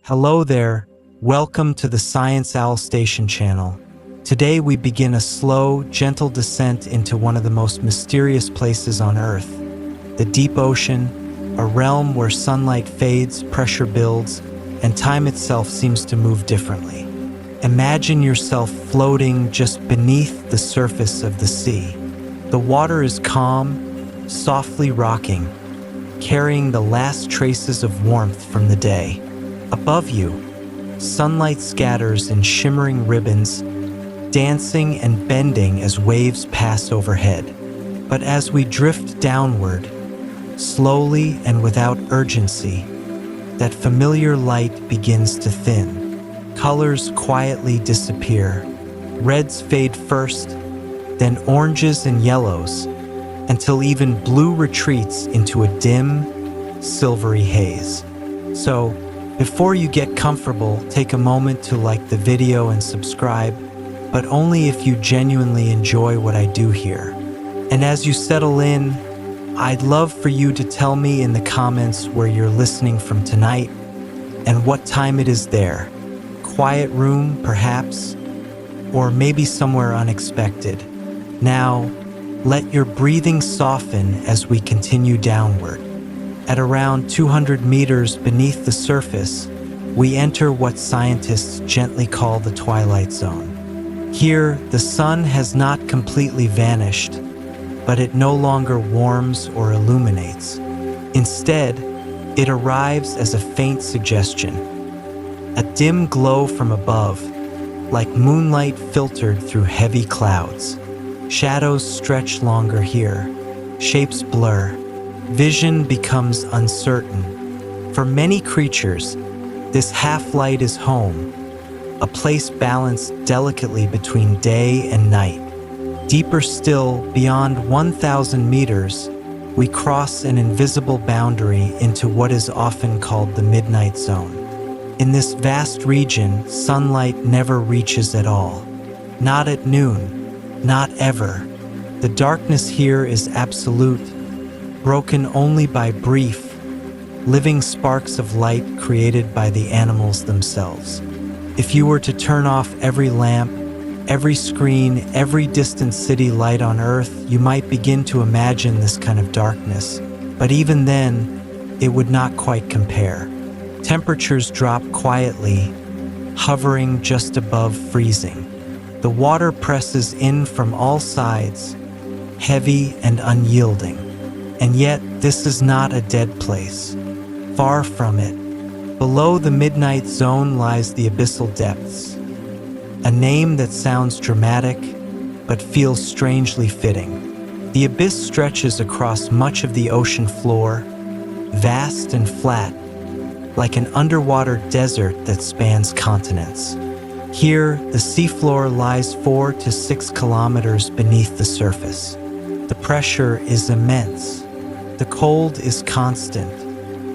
Hello there, welcome to the Science Owl Station channel. Today we begin a slow, gentle descent into one of the most mysterious places on Earth, the deep ocean, a realm where sunlight fades, pressure builds, and time itself seems to move differently. Imagine yourself floating just beneath the surface of the sea. The water is calm, softly rocking, carrying the last traces of warmth from the day. Above you, sunlight scatters in shimmering ribbons, dancing and bending as waves pass overhead. But as we drift downward, slowly and without urgency, that familiar light begins to thin. Colors quietly disappear. Reds fade first, then oranges and yellows, until even blue retreats into a dim, silvery haze. So, before you get comfortable, take a moment to like the video and subscribe, but only if you genuinely enjoy what I do here. And as you settle in, I'd love for you to tell me in the comments where you're listening from tonight and what time it is there. Quiet room, perhaps, or maybe somewhere unexpected. Now, let your breathing soften as we continue downward. At around 200 meters beneath the surface, we enter what scientists gently call the twilight zone. Here, the sun has not completely vanished, but it no longer warms or illuminates. Instead, it arrives as a faint suggestion, a dim glow from above, like moonlight filtered through heavy clouds. Shadows stretch longer here, shapes blur. Vision becomes uncertain. For many creatures, this half-light is home, a place balanced delicately between day and night. Deeper still, beyond 1,000 meters, we cross an invisible boundary into what is often called the midnight zone. In this vast region, sunlight never reaches at all. Not at noon, not ever. The darkness here is absolute, broken only by brief, living sparks of light created by the animals themselves. If you were to turn off every lamp, every screen, every distant city light on Earth, you might begin to imagine this kind of darkness. But even then, it would not quite compare. Temperatures drop quietly, hovering just above freezing. The water presses in from all sides, heavy and unyielding. And yet, this is not a dead place. Far from it. Below the midnight zone lies the abyssal depths, a name that sounds dramatic, but feels strangely fitting. The abyss stretches across much of the ocean floor, vast and flat, like an underwater desert that spans continents. Here, the seafloor lies 4 to 6 kilometers beneath the surface. The pressure is immense. The cold is constant.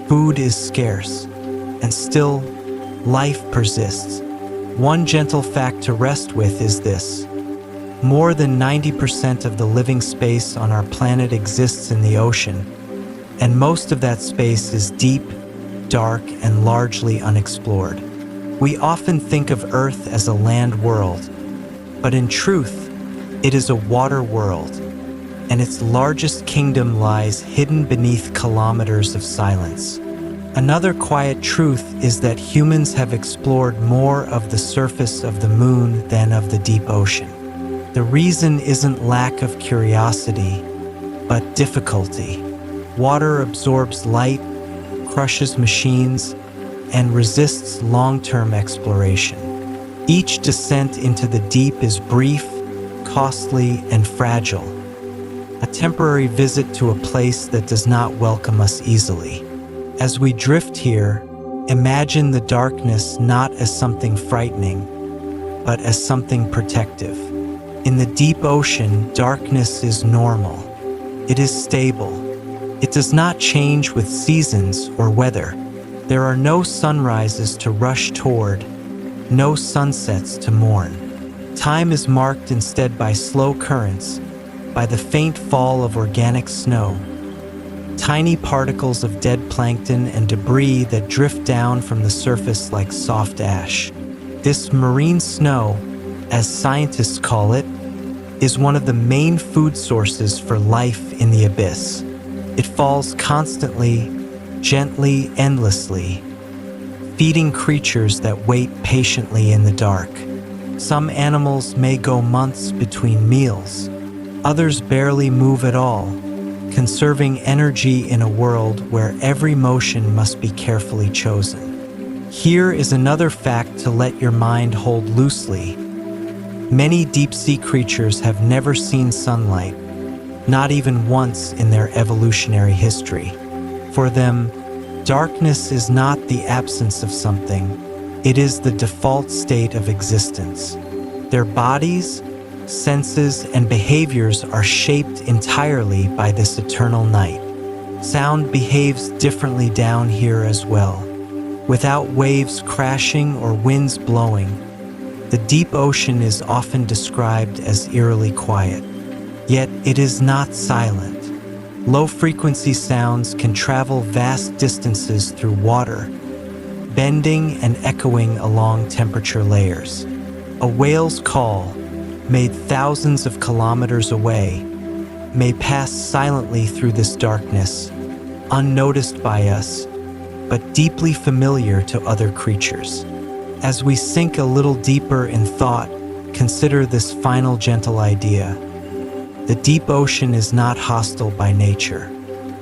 Food is scarce. And still, life persists. One gentle fact to rest with is this: more than 90% of the living space on our planet exists in the ocean, and most of that space is deep, dark, and largely unexplored. We often think of Earth as a land world, but in truth, it is a water world, and its largest kingdom lies hidden beneath kilometers of silence. Another quiet truth is that humans have explored more of the surface of the moon than of the deep ocean. The reason isn't lack of curiosity, but difficulty. Water absorbs light, crushes machines, and resists long-term exploration. Each descent into the deep is brief, costly, and fragile. A temporary visit to a place that does not welcome us easily. As we drift here, imagine the darkness not as something frightening, but as something protective. In the deep ocean, darkness is normal. It is stable. It does not change with seasons or weather. There are no sunrises to rush toward, no sunsets to mourn. Time is marked instead by slow currents, by the faint fall of organic snow, tiny particles of dead plankton and debris that drift down from the surface like soft ash. This marine snow, as scientists call it, is one of the main food sources for life in the abyss. It falls constantly, gently, endlessly, feeding creatures that wait patiently in the dark. Some animals may go months between meals. Others barely move at all, conserving energy in a world where every motion must be carefully chosen. Here is another fact to let your mind hold loosely. Many deep-sea creatures have never seen sunlight, not even once in their evolutionary history. For them, darkness is not the absence of something, it is the default state of existence. Their bodies, senses, and behaviors are shaped entirely by this eternal night. Sound behaves differently down here as well. Without waves crashing or winds blowing, the deep ocean is often described as eerily quiet. Yet it is not silent. Low-frequency sounds can travel vast distances through water, bending and echoing along temperature layers. A whale's call, made thousands of kilometers away, may pass silently through this darkness, unnoticed by us, but deeply familiar to other creatures. As we sink a little deeper in thought, consider this final gentle idea. The deep ocean is not hostile by nature.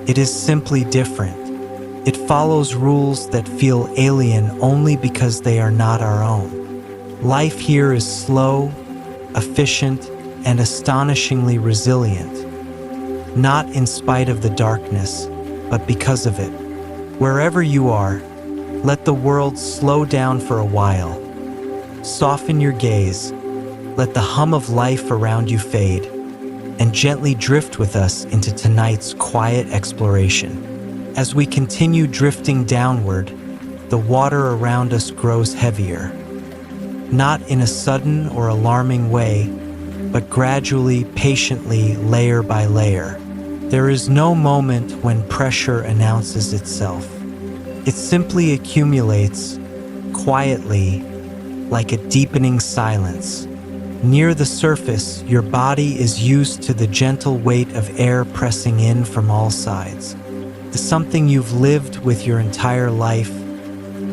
It is simply different. It follows rules that feel alien only because they are not our own. Life here is slow, efficient, and astonishingly resilient. Not in spite of the darkness, but because of it. Wherever you are, let the world slow down for a while. Soften your gaze, let the hum of life around you fade, and gently drift with us into tonight's quiet exploration. As we continue drifting downward, the water around us grows heavier. Not in a sudden or alarming way, but gradually, patiently, layer by layer. There is no moment when pressure announces itself. It simply accumulates, quietly, like a deepening silence. Near the surface, your body is used to the gentle weight of air pressing in from all sides. Something you've lived with your entire life,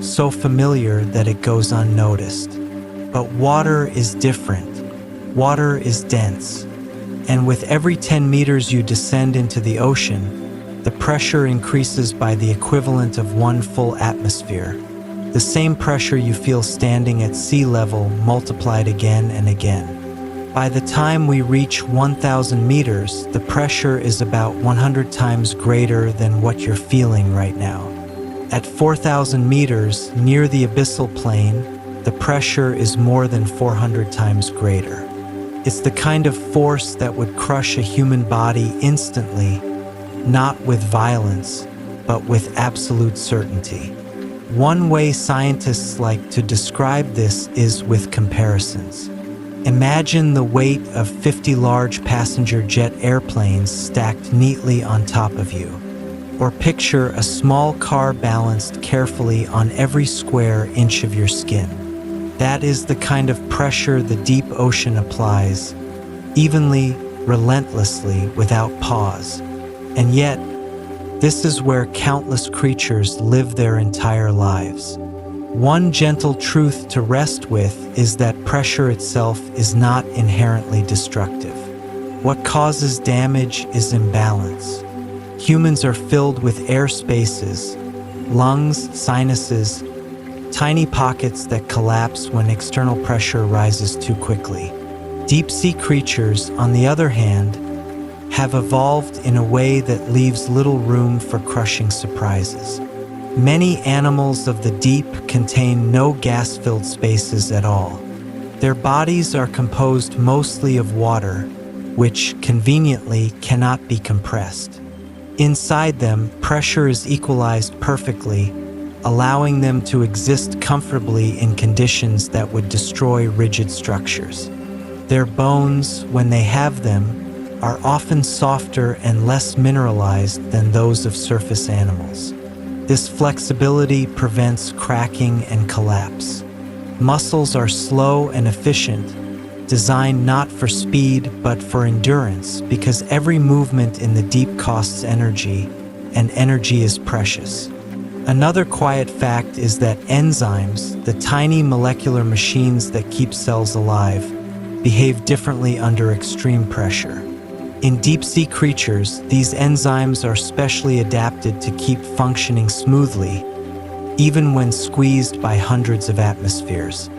so familiar that it goes unnoticed. But water is different. Water is dense. And with every 10 meters you descend into the ocean, the pressure increases by the equivalent of one full atmosphere. The same pressure you feel standing at sea level multiplied again and again. By the time we reach 1,000 meters, the pressure is about 100 times greater than what you're feeling right now. At 4,000 meters, near the abyssal plane, the pressure is more than 400 times greater. It's the kind of force that would crush a human body instantly, not with violence, but with absolute certainty. One way scientists like to describe this is with comparisons. Imagine the weight of 50 large passenger jet airplanes stacked neatly on top of you. Or picture a small car balanced carefully on every square inch of your skin. That is the kind of pressure the deep ocean applies, evenly, relentlessly, without pause. And yet, this is where countless creatures live their entire lives. One gentle truth to rest with is that pressure itself is not inherently destructive. What causes damage is imbalance. Humans are filled with air spaces, lungs, sinuses, tiny pockets that collapse when external pressure rises too quickly. Deep-sea creatures, on the other hand, have evolved in a way that leaves little room for crushing surprises. Many animals of the deep contain no gas-filled spaces at all. Their bodies are composed mostly of water, which conveniently cannot be compressed. Inside them, pressure is equalized perfectly, allowing them to exist comfortably in conditions that would destroy rigid structures. Their bones, when they have them, are often softer and less mineralized than those of surface animals. This flexibility prevents cracking and collapse. Muscles are slow and efficient, designed not for speed but for endurance, because every movement in the deep costs energy, and energy is precious. Another quiet fact is that enzymes, the tiny molecular machines that keep cells alive, behave differently under extreme pressure. In deep-sea creatures, these enzymes are specially adapted to keep functioning smoothly, even when squeezed by hundreds of atmospheres.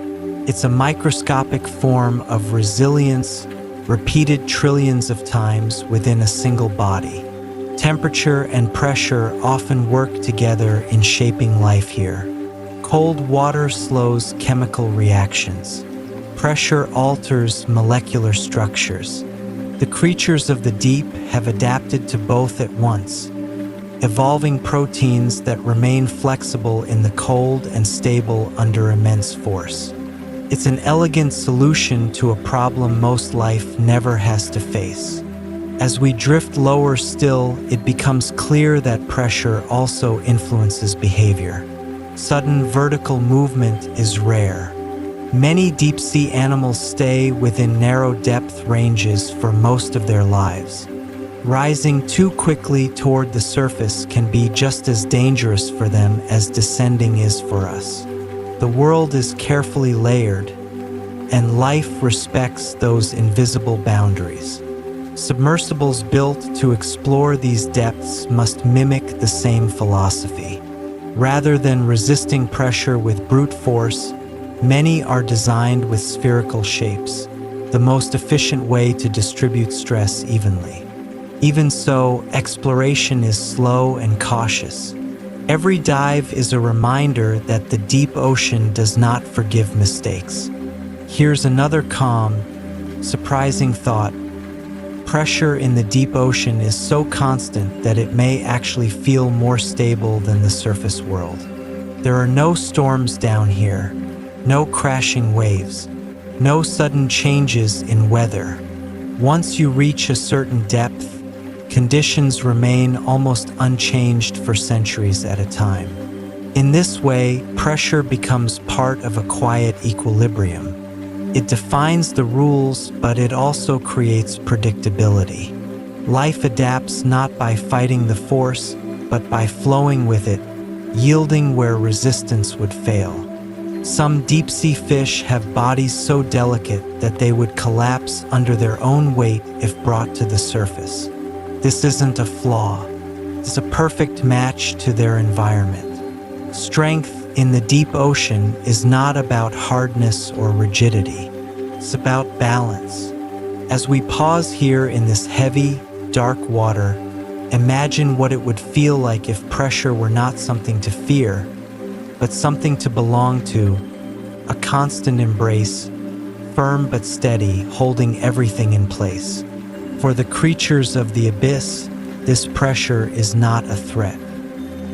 It's a microscopic form of resilience repeated trillions of times within a single body. Temperature and pressure often work together in shaping life here. Cold water slows chemical reactions. Pressure alters molecular structures. The creatures of the deep have adapted to both at once, evolving proteins that remain flexible in the cold and stable under immense force. It's an elegant solution to a problem most life never has to face. As we drift lower still, it becomes clear that pressure also influences behavior. Sudden vertical movement is rare. Many deep-sea animals stay within narrow depth ranges for most of their lives. Rising too quickly toward the surface can be just as dangerous for them as descending is for us. The world is carefully layered, and life respects those invisible boundaries. Submersibles built to explore these depths must mimic the same philosophy. Rather than resisting pressure with brute force, many are designed with spherical shapes, the most efficient way to distribute stress evenly. Even so, exploration is slow and cautious. Every dive is a reminder that the deep ocean does not forgive mistakes. Here's another calm, surprising thought. Pressure in the deep ocean is so constant that it may actually feel more stable than the surface world. There are no storms down here, no crashing waves, no sudden changes in weather. Once you reach a certain depth, conditions remain almost unchanged for centuries at a time. In this way, pressure becomes part of a quiet equilibrium. It defines the rules, but it also creates predictability. Life adapts not by fighting the force, but by flowing with it, yielding where resistance would fail. Some deep-sea fish have bodies so delicate that they would collapse under their own weight if brought to the surface. This isn't a flaw. It's a perfect match to their environment. Strength in the deep ocean is not about hardness or rigidity. It's about balance. As we pause here in this heavy, dark water, imagine what it would feel like if pressure were not something to fear, but something to belong to, a constant embrace, firm but steady, holding everything in place. For the creatures of the abyss, this pressure is not a threat.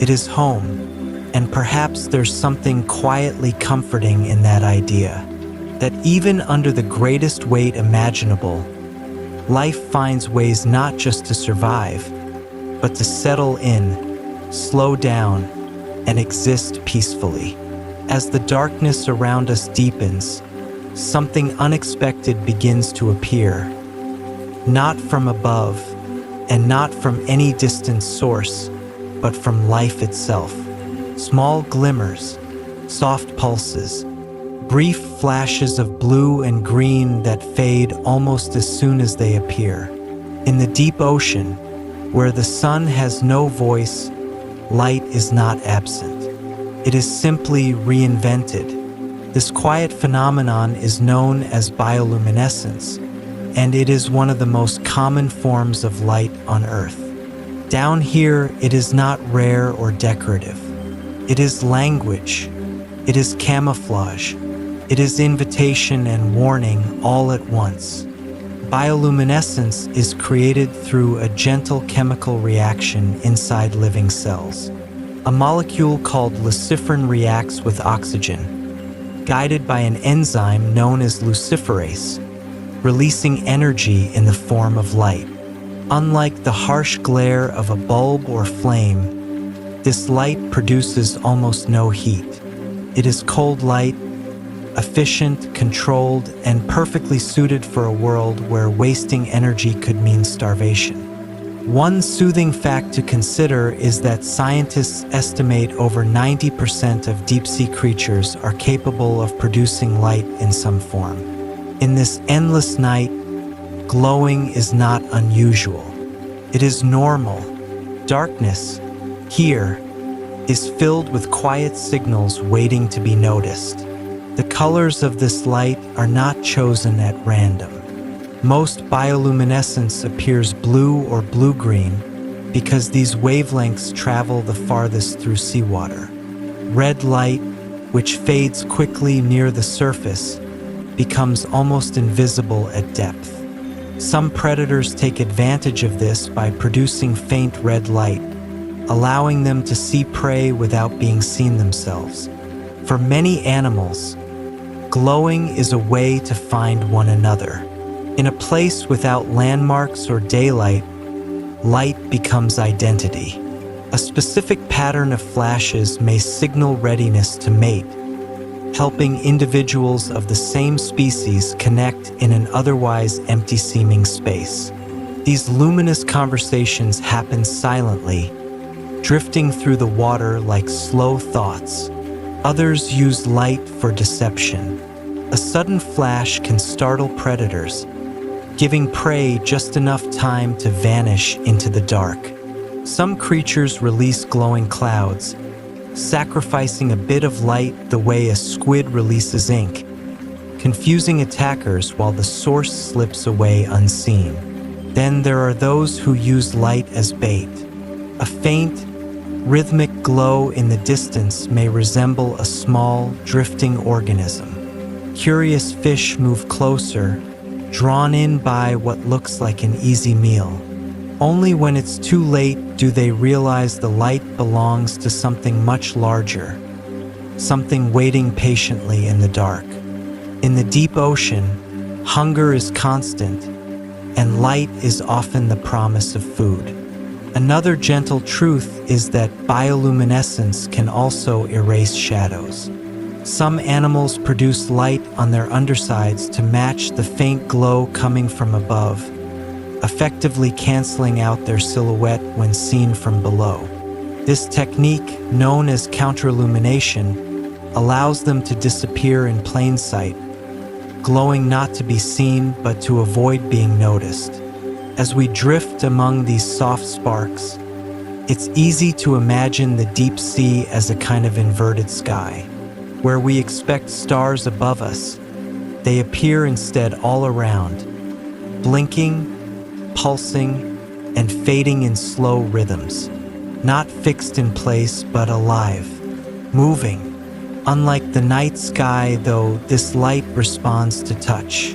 It is home. And perhaps there's something quietly comforting in that idea, that even under the greatest weight imaginable, life finds ways not just to survive, but to settle in, slow down, and exist peacefully. As the darkness around us deepens, something unexpected begins to appear, not from above, and not from any distant source, but from life itself. Small glimmers, soft pulses, brief flashes of blue and green that fade almost as soon as they appear. In the deep ocean, where the sun has no voice, light is not absent. It is simply reinvented. This quiet phenomenon is known as bioluminescence, and it is one of the most common forms of light on Earth. Down here, it is not rare or decorative. It is language, it is camouflage, it is invitation and warning all at once. Bioluminescence is created through a gentle chemical reaction inside living cells. A molecule called luciferin reacts with oxygen, guided by an enzyme known as luciferase, releasing energy in the form of light. Unlike the harsh glare of a bulb or flame, this light produces almost no heat. It is cold light, efficient, controlled, and perfectly suited for a world where wasting energy could mean starvation. One soothing fact to consider is that scientists estimate over 90% of deep-sea creatures are capable of producing light in some form. In this endless night, glowing is not unusual. It is normal. Darkness, here, is filled with quiet signals waiting to be noticed. The colors of this light are not chosen at random. Most bioluminescence appears blue or blue-green because these wavelengths travel the farthest through seawater. Red light, which fades quickly near the surface, becomes almost invisible at depth. Some predators take advantage of this by producing faint red light, allowing them to see prey without being seen themselves. For many animals, glowing is a way to find one another. In a place without landmarks or daylight, light becomes identity. A specific pattern of flashes may signal readiness to mate, helping individuals of the same species connect in an otherwise empty-seeming space. These luminous conversations happen silently, drifting through the water like slow thoughts. Others use light for deception. A sudden flash can startle predators, giving prey just enough time to vanish into the dark. Some creatures release glowing clouds, sacrificing a bit of light the way a squid releases ink, confusing attackers while the source slips away unseen. Then there are those who use light as bait. A faint, rhythmic glow in the distance may resemble a small, drifting organism. Curious fish move closer, drawn in by what looks like an easy meal. Only when it's too late do they realize the light belongs to something much larger, something waiting patiently in the dark. In the deep ocean, hunger is constant, and light is often the promise of food. Another gentle truth is that bioluminescence can also erase shadows. Some animals produce light on their undersides to match the faint glow coming from above, effectively canceling out their silhouette when seen from below. This technique, known as counterillumination, allows them to disappear in plain sight, glowing not to be seen but to avoid being noticed. As we drift among these soft sparks, it's easy to imagine the deep sea as a kind of inverted sky. Where we expect stars above us, they appear instead all around, blinking, pulsing, and fading in slow rhythms, not fixed in place but alive, moving. Unlike the night sky, though, this light responds to touch,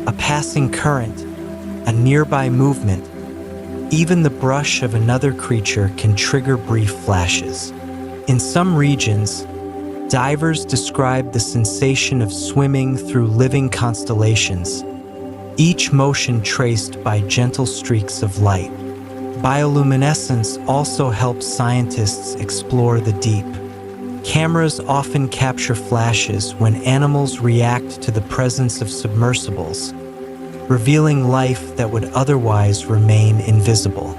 a passing current, a nearby movement. Even the brush of another creature can trigger brief flashes. In some regions, divers describe the sensation of swimming through living constellations, each motion traced by gentle streaks of light. Bioluminescence also helps scientists explore the deep. Cameras often capture flashes when animals react to the presence of submersibles, revealing life that would otherwise remain invisible.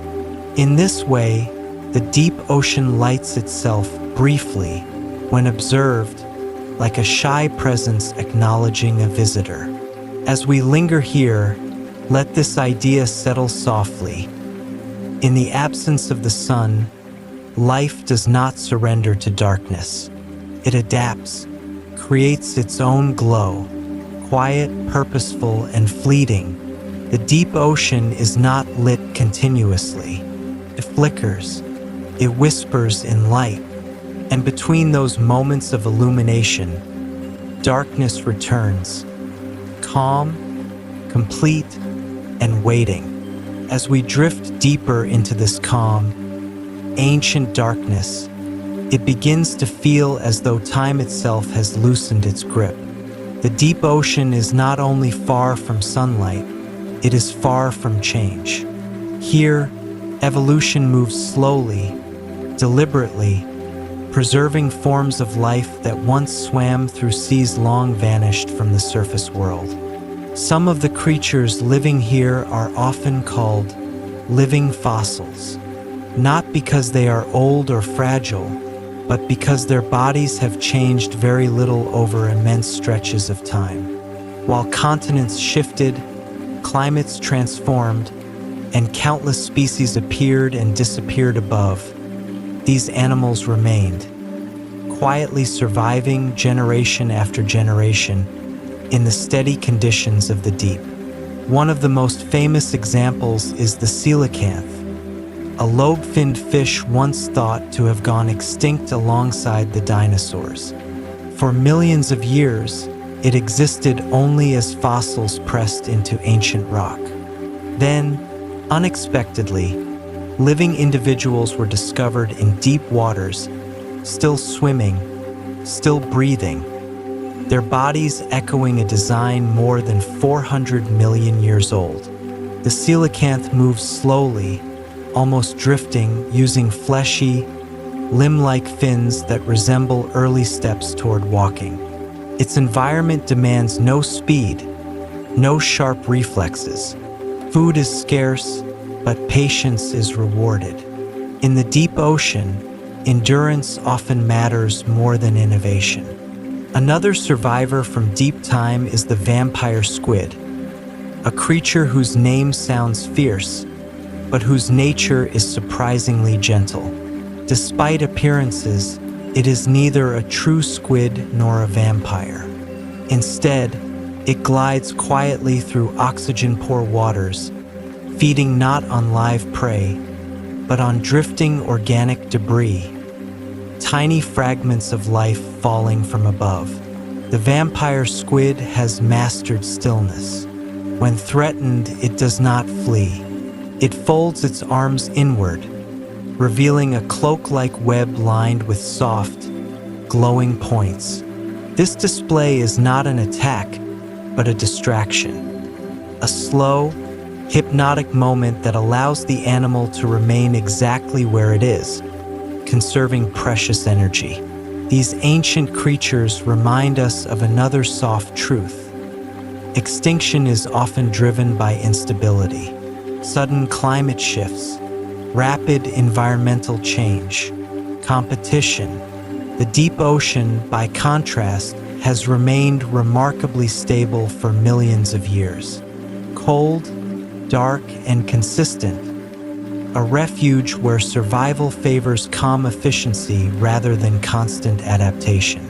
In this way, the deep ocean lights itself briefly when observed, like a shy presence acknowledging a visitor. As we linger here, let this idea settle softly. In the absence of the sun, life does not surrender to darkness. It adapts, creates its own glow, quiet, purposeful, and fleeting. The deep ocean is not lit continuously. It flickers, it whispers in light. And between those moments of illumination, darkness returns, calm, complete, and waiting. As we drift deeper into this calm, ancient darkness, it begins to feel as though time itself has loosened its grip. The deep ocean is not only far from sunlight, it is far from change. Here, evolution moves slowly, deliberately, preserving forms of life that once swam through seas long vanished from the surface world. Some of the creatures living here are often called living fossils, not because they are old or fragile, but because their bodies have changed very little over immense stretches of time. While continents shifted, climates transformed, and countless species appeared and disappeared above, these animals remained, quietly surviving generation after generation in the steady conditions of the deep. One of the most famous examples is the coelacanth, a lobe-finned fish once thought to have gone extinct alongside the dinosaurs. For millions of years, it existed only as fossils pressed into ancient rock. Then, unexpectedly, living individuals were discovered in deep waters, still swimming, still breathing, their bodies echoing a design more than 400 million years old. The coelacanth moves slowly, almost drifting, using fleshy, limb-like fins that resemble early steps toward walking. Its environment demands no speed, no sharp reflexes. Food is scarce, but patience is rewarded. In the deep ocean, endurance often matters more than innovation. Another survivor from deep time is the vampire squid, a creature whose name sounds fierce, but whose nature is surprisingly gentle. Despite appearances, it is neither a true squid nor a vampire. Instead, it glides quietly through oxygen-poor waters, feeding not on live prey, but on drifting organic debris, tiny fragments of life falling from above. The vampire squid has mastered stillness. When threatened, it does not flee. It folds its arms inward, revealing a cloak-like web lined with soft, glowing points. This display is not an attack, but a distraction. A slow, hypnotic moment that allows the animal to remain exactly where it is, conserving precious energy. These ancient creatures remind us of another soft truth. Extinction is often driven by instability, sudden climate shifts, rapid environmental change, competition. The deep ocean, by contrast, has remained remarkably stable for millions of years. Cold, dark, and consistent, a refuge where survival favors calm efficiency rather than constant adaptation.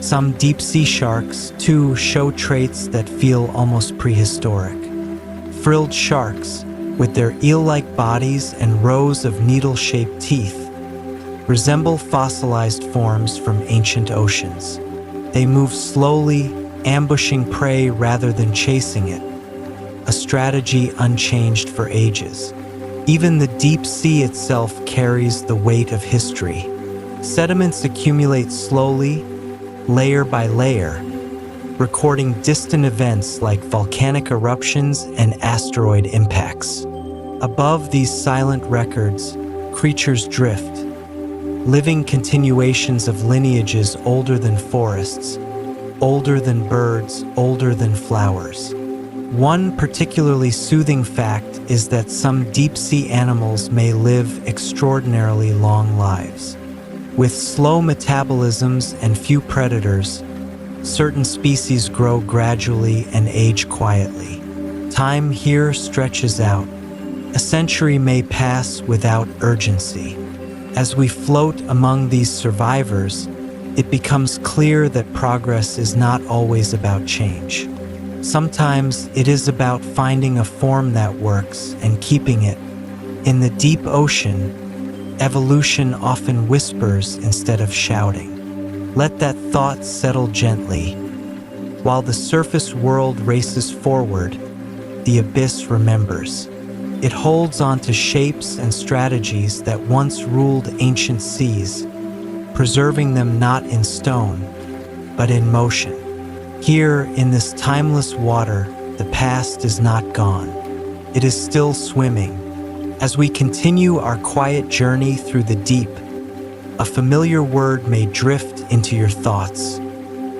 Some deep-sea sharks, too, show traits that feel almost prehistoric. Frilled sharks, with their eel-like bodies and rows of needle-shaped teeth, resemble fossilized forms from ancient oceans. They move slowly, ambushing prey rather than chasing it, a strategy unchanged for ages. Even the deep sea itself carries the weight of history. Sediments accumulate slowly, layer by layer, recording distant events like volcanic eruptions and asteroid impacts. Above these silent records, creatures drift, living continuations of lineages older than forests, older than birds, older than flowers. One particularly soothing fact is that some deep-sea animals may live extraordinarily long lives. With slow metabolisms and few predators, certain species grow gradually and age quietly. Time here stretches out. A century may pass without urgency. As we float among these survivors, it becomes clear that progress is not always about change. Sometimes it is about finding a form that works and keeping it. In the deep ocean, evolution often whispers instead of shouting. Let that thought settle gently. While the surface world races forward, the abyss remembers. It holds on to shapes and strategies that once ruled ancient seas, preserving them not in stone, but in motion. Here, in this timeless water, the past is not gone. It is still swimming, As we continue our quiet journey through the deep, a familiar word may drift into your thoughts: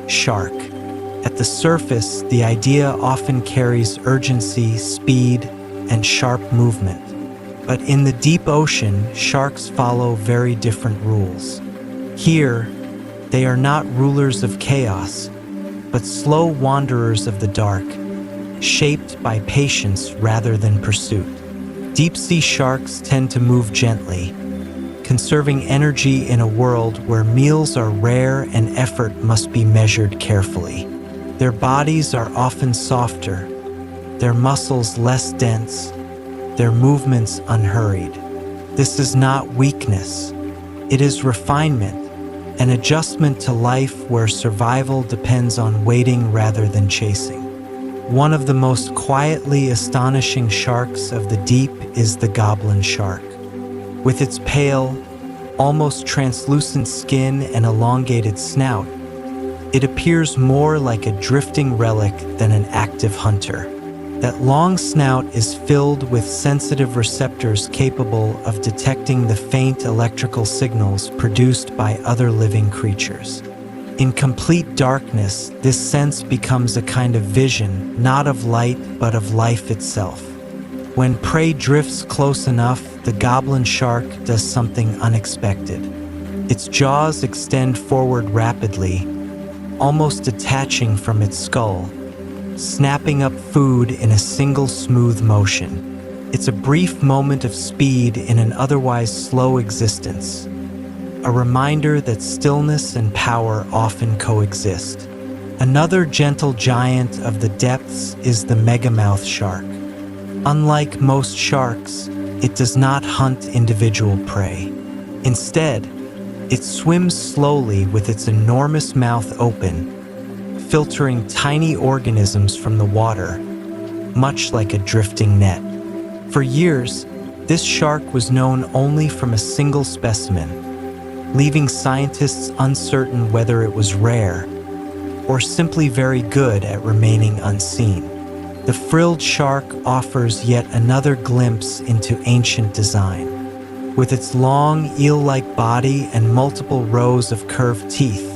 shark. At the surface, the idea often carries urgency, speed, and sharp movement. But in the deep ocean, sharks follow very different rules. Here, they are not rulers of chaos, but slow wanderers of the dark, shaped by patience rather than pursuit. Deep-sea sharks tend to move gently, conserving energy in a world where meals are rare and effort must be measured carefully. Their bodies are often softer, their muscles less dense, their movements unhurried. This is not weakness. It is refinement, an adjustment to life where survival depends on waiting rather than chasing. One of the most quietly astonishing sharks of the deep is the goblin shark. With its pale, almost translucent skin and elongated snout, it appears more like a drifting relic than an active hunter. That long snout is filled with sensitive receptors capable of detecting the faint electrical signals produced by other living creatures. In complete darkness, this sense becomes a kind of vision, not of light, but of life itself. When prey drifts close enough, the goblin shark does something unexpected. Its jaws extend forward rapidly, almost detaching from its skull, snapping up food in a single smooth motion. It's a brief moment of speed in an otherwise slow existence, a reminder that stillness and power often coexist. Another gentle giant of the depths is the megamouth shark. Unlike most sharks, it does not hunt individual prey. Instead, it swims slowly with its enormous mouth open, filtering tiny organisms from the water, much like a drifting net. For years, this shark was known only from a single specimen, leaving scientists uncertain whether it was rare or simply very good at remaining unseen. The frilled shark offers yet another glimpse into ancient design. With its long, eel-like body and multiple rows of curved teeth,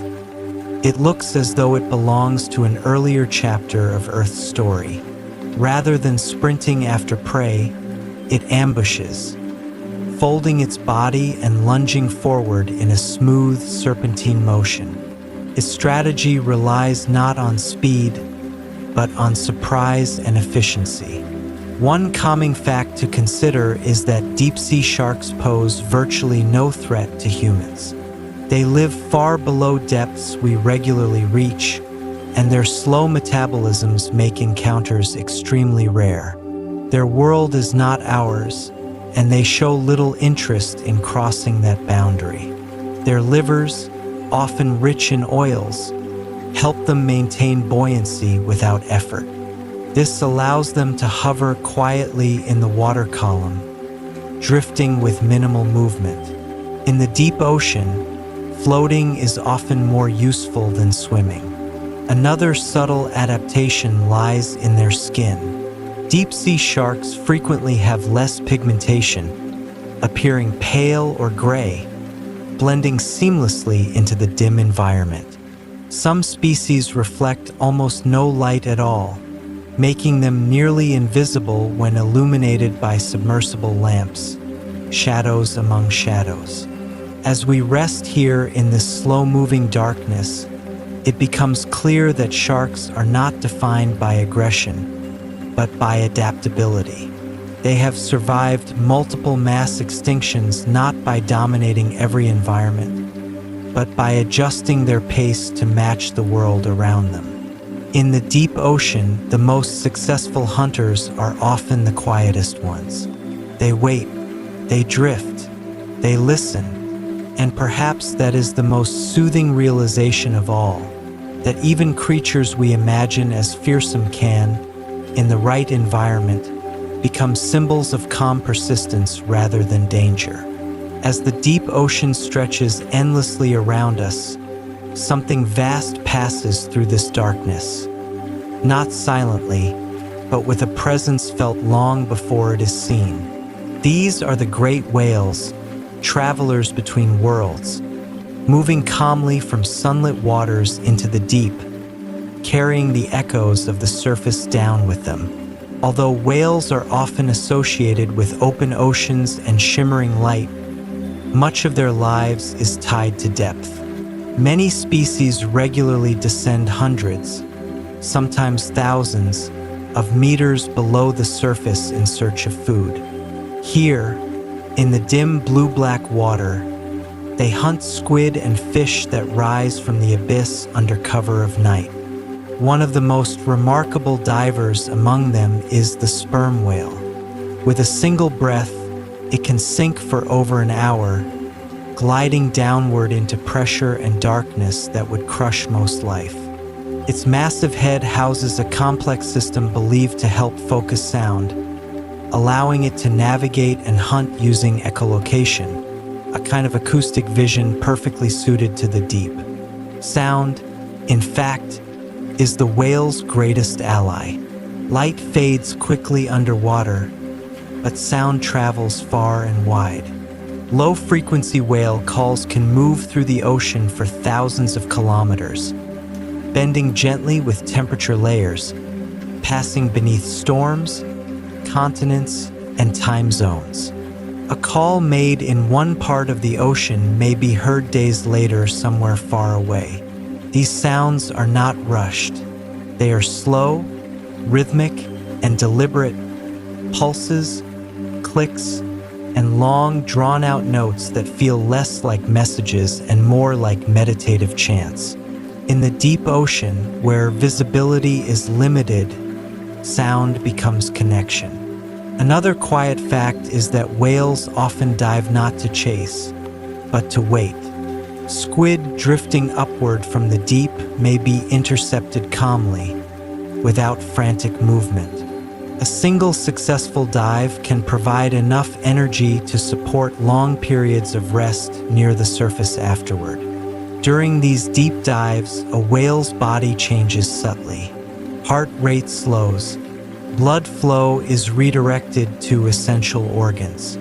it looks as though it belongs to an earlier chapter of Earth's story. Rather than sprinting after prey, it ambushes, folding its body and lunging forward in a smooth, serpentine motion. Its strategy relies not on speed, but on surprise and efficiency. One calming fact to consider is that deep-sea sharks pose virtually no threat to humans. They live far below depths we regularly reach, and their slow metabolisms make encounters extremely rare. Their world is not ours, and they show little interest in crossing that boundary. Their livers, often rich in oils, help them maintain buoyancy without effort. This allows them to hover quietly in the water column, drifting with minimal movement. In the deep ocean, floating is often more useful than swimming. Another subtle adaptation lies in their skin. Deep-sea sharks frequently have less pigmentation, appearing pale or gray, blending seamlessly into the dim environment. Some species reflect almost no light at all, making them nearly invisible when illuminated by submersible lamps, shadows among shadows. As we rest here in this slow-moving darkness, it becomes clear that sharks are not defined by aggression, but by adaptability. They have survived multiple mass extinctions not by dominating every environment, but by adjusting their pace to match the world around them. In the deep ocean, the most successful hunters are often the quietest ones. They wait, they drift, they listen, and perhaps that is the most soothing realization of all, that even creatures we imagine as fearsome can, in the right environment, become symbols of calm persistence rather than danger. As the deep ocean stretches endlessly around us, something vast passes through this darkness, not silently, but with a presence felt long before it is seen. These are the great whales, travelers between worlds, moving calmly from sunlit waters into the deep, carrying the echoes of the surface down with them. Although whales are often associated with open oceans and shimmering light, much of their lives is tied to depth. Many species regularly descend hundreds, sometimes thousands, of meters below the surface in search of food. Here, in the dim blue-black water, they hunt squid and fish that rise from the abyss under cover of night. One of the most remarkable divers among them is the sperm whale. With a single breath, it can sink for over an hour, gliding downward into pressure and darkness that would crush most life. Its massive head houses a complex system believed to help focus sound, allowing it to navigate and hunt using echolocation, a kind of acoustic vision perfectly suited to the deep. Sound, in fact, is the whale's greatest ally. Light fades quickly underwater, but sound travels far and wide. Low-frequency whale calls can move through the ocean for thousands of kilometers, bending gently with temperature layers, passing beneath storms, continents, and time zones. A call made in one part of the ocean may be heard days later somewhere far away. These sounds are not rushed. They are slow, rhythmic, and deliberate, pulses, clicks, and long, drawn-out notes that feel less like messages and more like meditative chants. In the deep ocean, where visibility is limited, sound becomes connection. Another quiet fact is that whales often dive not to chase, but to wait. Squid drifting upward from the deep may be intercepted calmly, without frantic movement. A single successful dive can provide enough energy to support long periods of rest near the surface afterward. During these deep dives, a whale's body changes subtly. Heart rate slows. Blood flow is redirected to essential organs.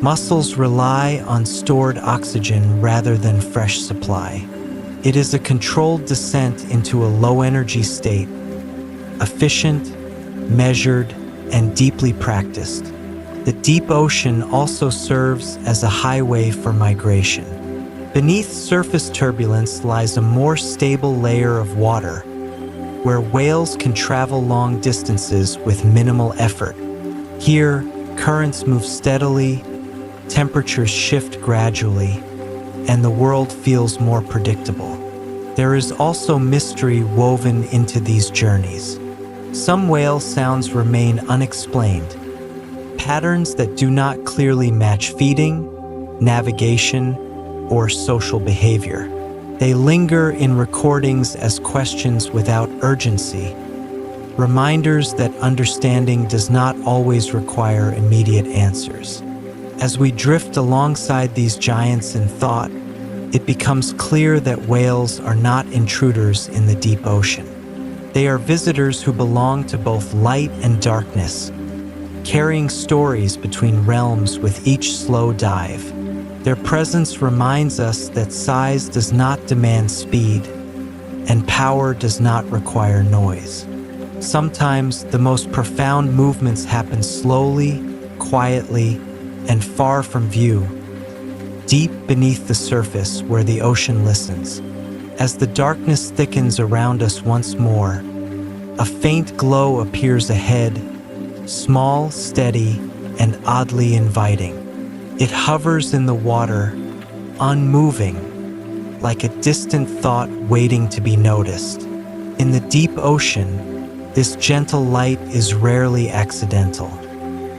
Muscles rely on stored oxygen rather than fresh supply. It is a controlled descent into a low-energy state, efficient, measured, and deeply practiced. The deep ocean also serves as a highway for migration. Beneath surface turbulence lies a more stable layer of water, where whales can travel long distances with minimal effort. Here, currents move steadily, temperatures shift gradually, and the world feels more predictable. There is also mystery woven into these journeys. Some whale sounds remain unexplained, patterns that do not clearly match feeding, navigation, or social behavior. They linger in recordings as questions without urgency, reminders that understanding does not always require immediate answers. As we drift alongside these giants in thought, it becomes clear that whales are not intruders in the deep ocean. They are visitors who belong to both light and darkness, carrying stories between realms with each slow dive. Their presence reminds us that size does not demand speed, and power does not require noise. Sometimes the most profound movements happen slowly, quietly, and far from view, deep beneath the surface where the ocean listens. As the darkness thickens around us once more, a faint glow appears ahead, small, steady, and oddly inviting. It hovers in the water, unmoving, like a distant thought waiting to be noticed. In the deep ocean, this gentle light is rarely accidental.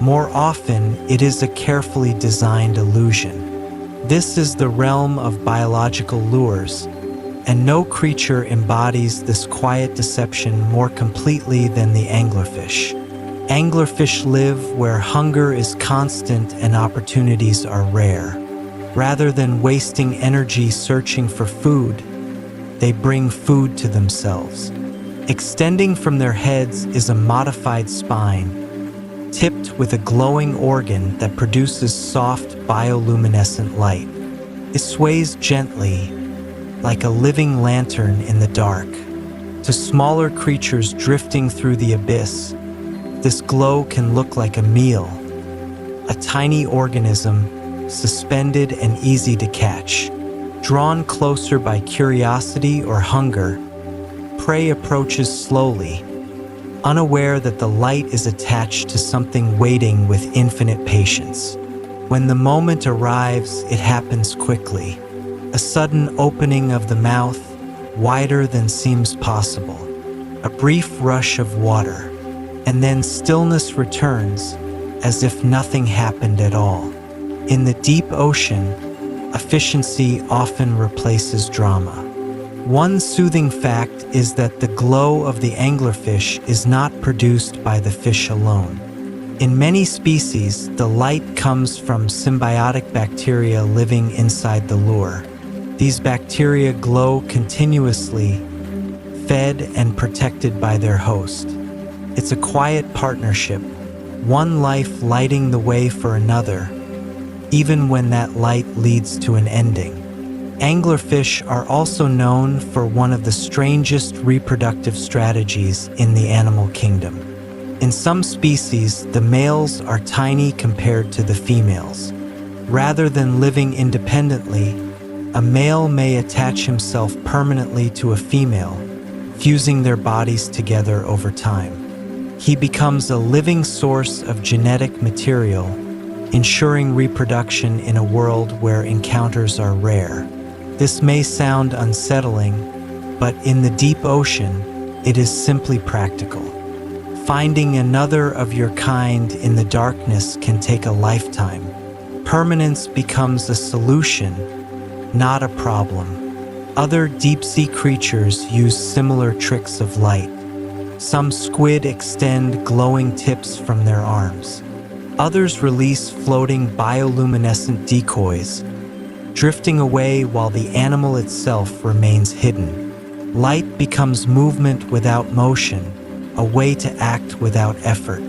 More often, it is a carefully designed illusion. This is the realm of biological lures, and no creature embodies this quiet deception more completely than the anglerfish. Anglerfish live where hunger is constant and opportunities are rare. Rather than wasting energy searching for food, they bring food to themselves. Extending from their heads is a modified spine, tipped with a glowing organ that produces soft bioluminescent light. It sways gently, like a living lantern in the dark. To smaller creatures drifting through the abyss, this glow can look like a meal, a tiny organism, suspended and easy to catch. Drawn closer by curiosity or hunger, prey approaches slowly, unaware that the light is attached to something waiting with infinite patience. When the moment arrives, it happens quickly. A sudden opening of the mouth, wider than seems possible. A brief rush of water, and then stillness returns as if nothing happened at all. In the deep ocean, efficiency often replaces drama. One soothing fact is that the glow of the anglerfish is not produced by the fish alone. In many species, the light comes from symbiotic bacteria living inside the lure. These bacteria glow continuously, fed and protected by their host. It's a quiet partnership, one life lighting the way for another, even when that light leads to an ending. Anglerfish are also known for one of the strangest reproductive strategies in the animal kingdom. In some species, the males are tiny compared to the females. Rather than living independently, a male may attach himself permanently to a female, fusing their bodies together over time. He becomes a living source of genetic material, ensuring reproduction in a world where encounters are rare. This may sound unsettling, but in the deep ocean, it is simply practical. Finding another of your kind in the darkness can take a lifetime. Permanence becomes a solution, not a problem. Other deep-sea creatures use similar tricks of light. Some squid extend glowing tips from their arms. Others release floating bioluminescent decoys, drifting away while the animal itself remains hidden. Light becomes movement without motion, a way to act without effort.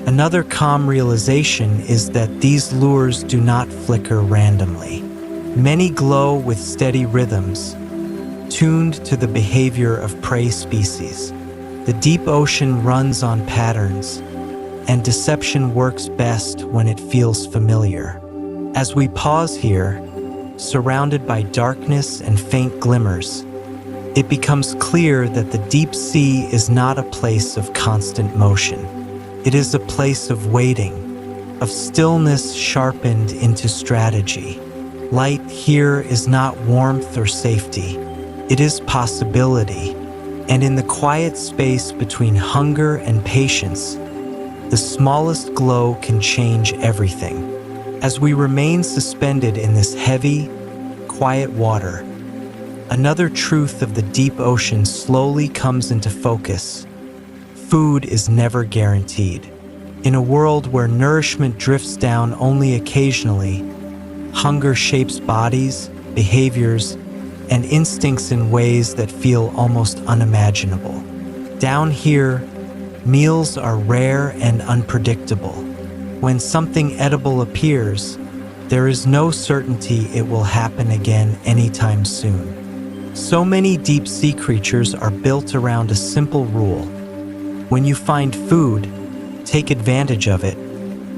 Another calm realization is that these lures do not flicker randomly. Many glow with steady rhythms, tuned to the behavior of prey species. The deep ocean runs on patterns, and deception works best when it feels familiar. As we pause here, surrounded by darkness and faint glimmers, it becomes clear that the deep sea is not a place of constant motion. It is a place of waiting, of stillness sharpened into strategy. Light here is not warmth or safety. It is possibility. And in the quiet space between hunger and patience, the smallest glow can change everything. As we remain suspended in this heavy, quiet water, another truth of the deep ocean slowly comes into focus. Food is never guaranteed. In a world where nourishment drifts down only occasionally, hunger shapes bodies, behaviors, and instincts in ways that feel almost unimaginable. Down here, meals are rare and unpredictable. When something edible appears, there is no certainty it will happen again anytime soon. So many deep-sea creatures are built around a simple rule. When you find food, take advantage of it,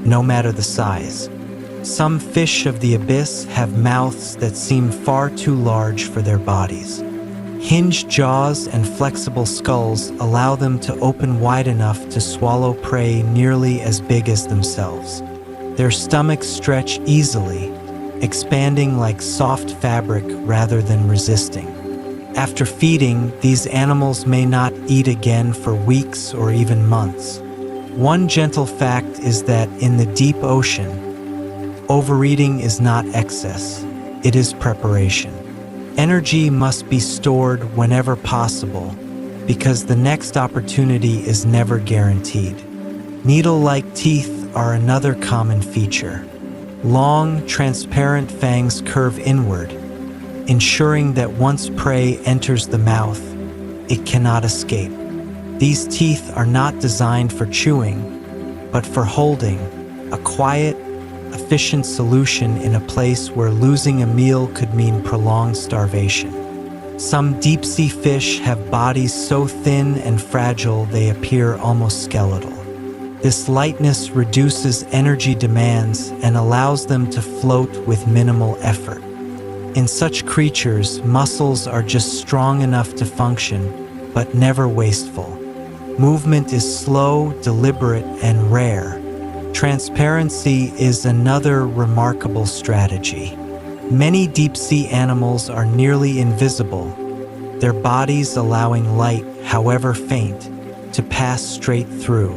no matter the size. Some fish of the abyss have mouths that seem far too large for their bodies. Hinged jaws and flexible skulls allow them to open wide enough to swallow prey nearly as big as themselves. Their stomachs stretch easily, expanding like soft fabric rather than resisting. After feeding, these animals may not eat again for weeks or even months. One gentle fact is that in the deep ocean, overeating is not excess, it is preparation. Energy must be stored whenever possible because the next opportunity is never guaranteed. Needle-like teeth are another common feature. Long, transparent fangs curve inward, ensuring that once prey enters the mouth, it cannot escape. These teeth are not designed for chewing, but for holding a quiet, efficient solution in a place where losing a meal could mean prolonged starvation. Some deep-sea fish have bodies so thin and fragile they appear almost skeletal. This lightness reduces energy demands and allows them to float with minimal effort. In such creatures, muscles are just strong enough to function, but never wasteful. Movement is slow, deliberate, and rare. Transparency is another remarkable strategy. Many deep-sea animals are nearly invisible, their bodies allowing light, however faint, to pass straight through.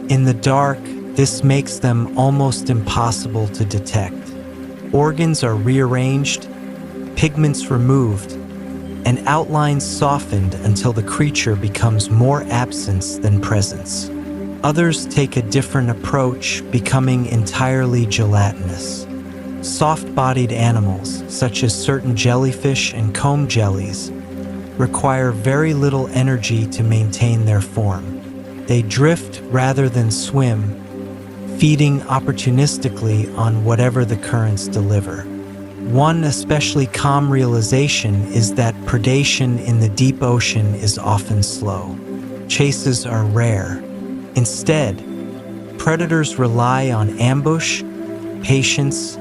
In the dark, this makes them almost impossible to detect. Organs are rearranged, pigments removed, and outlines softened until the creature becomes more absence than presence. Others take a different approach, becoming entirely gelatinous. Soft-bodied animals, such as certain jellyfish and comb jellies, require very little energy to maintain their form. They drift rather than swim, feeding opportunistically on whatever the currents deliver. One especially calm realization is that predation in the deep ocean is often slow. Chases are rare. Instead, predators rely on ambush, patience,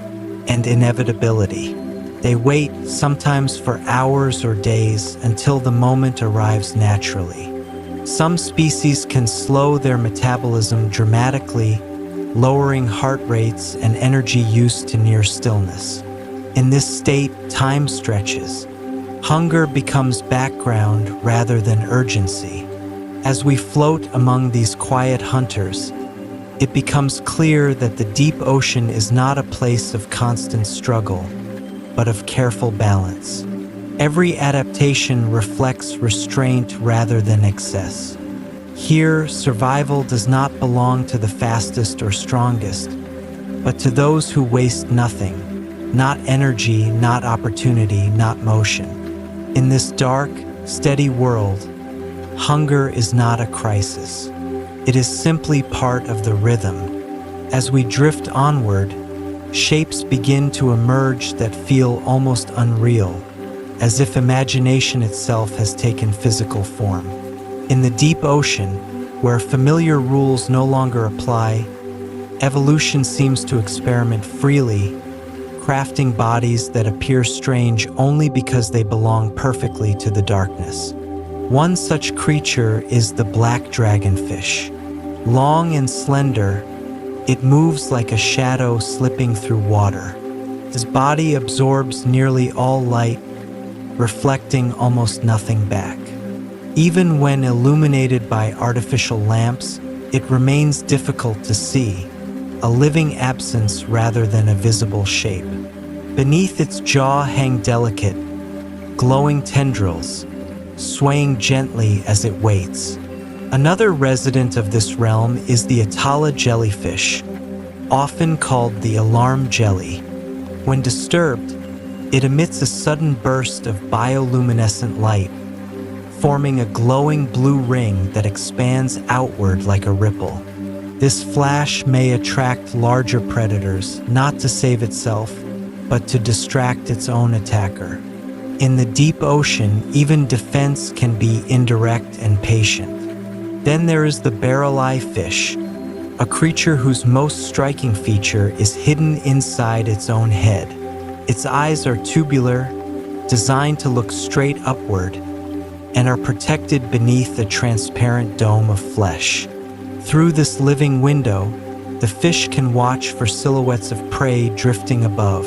and inevitability. They wait, sometimes for hours or days, until the moment arrives naturally. Some species can slow their metabolism dramatically, lowering heart rates and energy use to near stillness. In this state, time stretches. Hunger becomes background rather than urgency. As we float among these quiet hunters, it becomes clear that the deep ocean is not a place of constant struggle, but of careful balance. Every adaptation reflects restraint rather than excess. Here, survival does not belong to the fastest or strongest, but to those who waste nothing. Not energy, not opportunity, not motion. In this dark, steady world, hunger is not a crisis. It is simply part of the rhythm. As we drift onward, shapes begin to emerge that feel almost unreal, as if imagination itself has taken physical form. In the deep ocean, where familiar rules no longer apply, evolution seems to experiment freely, crafting bodies that appear strange only because they belong perfectly to the darkness. One such creature is the black dragonfish. Long and slender, it moves like a shadow slipping through water. His body absorbs nearly all light, reflecting almost nothing back. Even when illuminated by artificial lamps, it remains difficult to see, a living absence rather than a visible shape. Beneath its jaw hang delicate, glowing tendrils, swaying gently as it waits. Another resident of this realm is the Atala jellyfish, often called the alarm jelly. When disturbed, it emits a sudden burst of bioluminescent light, forming a glowing blue ring that expands outward like a ripple. This flash may attract larger predators, not to save itself, but to distract its own attacker. In the deep ocean, even defense can be indirect and patient. Then there is the barrel-eye fish, a creature whose most striking feature is hidden inside its own head. Its eyes are tubular, designed to look straight upward, and are protected beneath a transparent dome of flesh. Through this living window, the fish can watch for silhouettes of prey drifting above,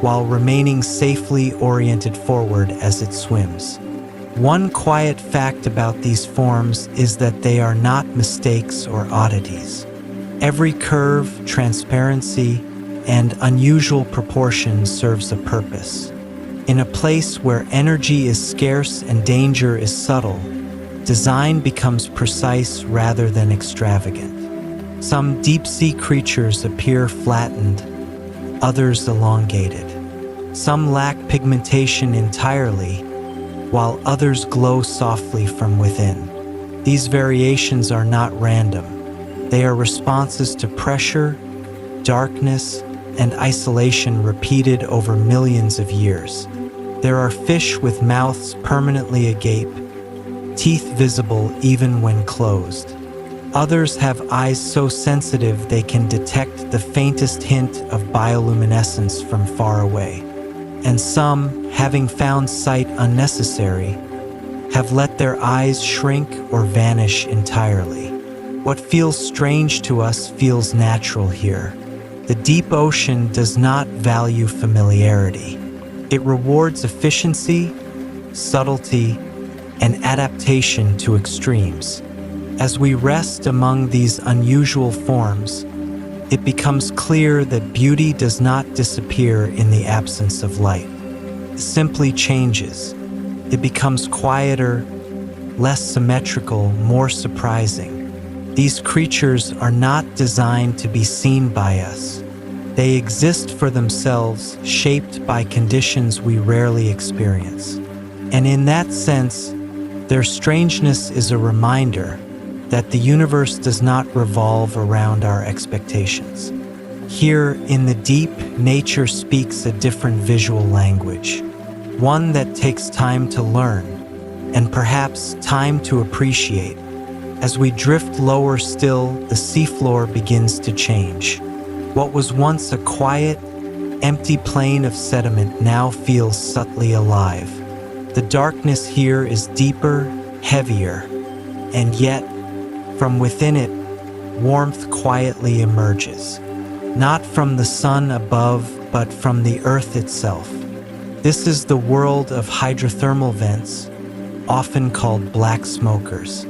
while remaining safely oriented forward as it swims. One quiet fact about these forms is that they are not mistakes or oddities. Every curve, transparency, and unusual proportion serves a purpose. In a place where energy is scarce and danger is subtle, design becomes precise rather than extravagant. Some deep-sea creatures appear flattened, others elongated. Some lack pigmentation entirely, while others glow softly from within. These variations are not random. They are responses to pressure, darkness, and isolation repeated over millions of years. There are fish with mouths permanently agape, teeth visible even when closed. Others have eyes so sensitive they can detect the faintest hint of bioluminescence from far away. And some, having found sight unnecessary, have let their eyes shrink or vanish entirely. What feels strange to us feels natural here. The deep ocean does not value familiarity. It rewards efficiency, subtlety, and adaptation to extremes. As we rest among these unusual forms, it becomes clear that beauty does not disappear in the absence of light. It simply changes. It becomes quieter, less symmetrical, more surprising. These creatures are not designed to be seen by us. They exist for themselves, shaped by conditions we rarely experience. And in that sense, their strangeness is a reminder that the universe does not revolve around our expectations. Here, in the deep, nature speaks a different visual language, one that takes time to learn, and perhaps time to appreciate. As we drift lower still, the seafloor begins to change. What was once a quiet, empty plain of sediment now feels subtly alive. The darkness here is deeper, heavier, and yet, from within it, warmth quietly emerges. Not from the sun above, but from the earth itself. This is the world of hydrothermal vents, often called black smokers.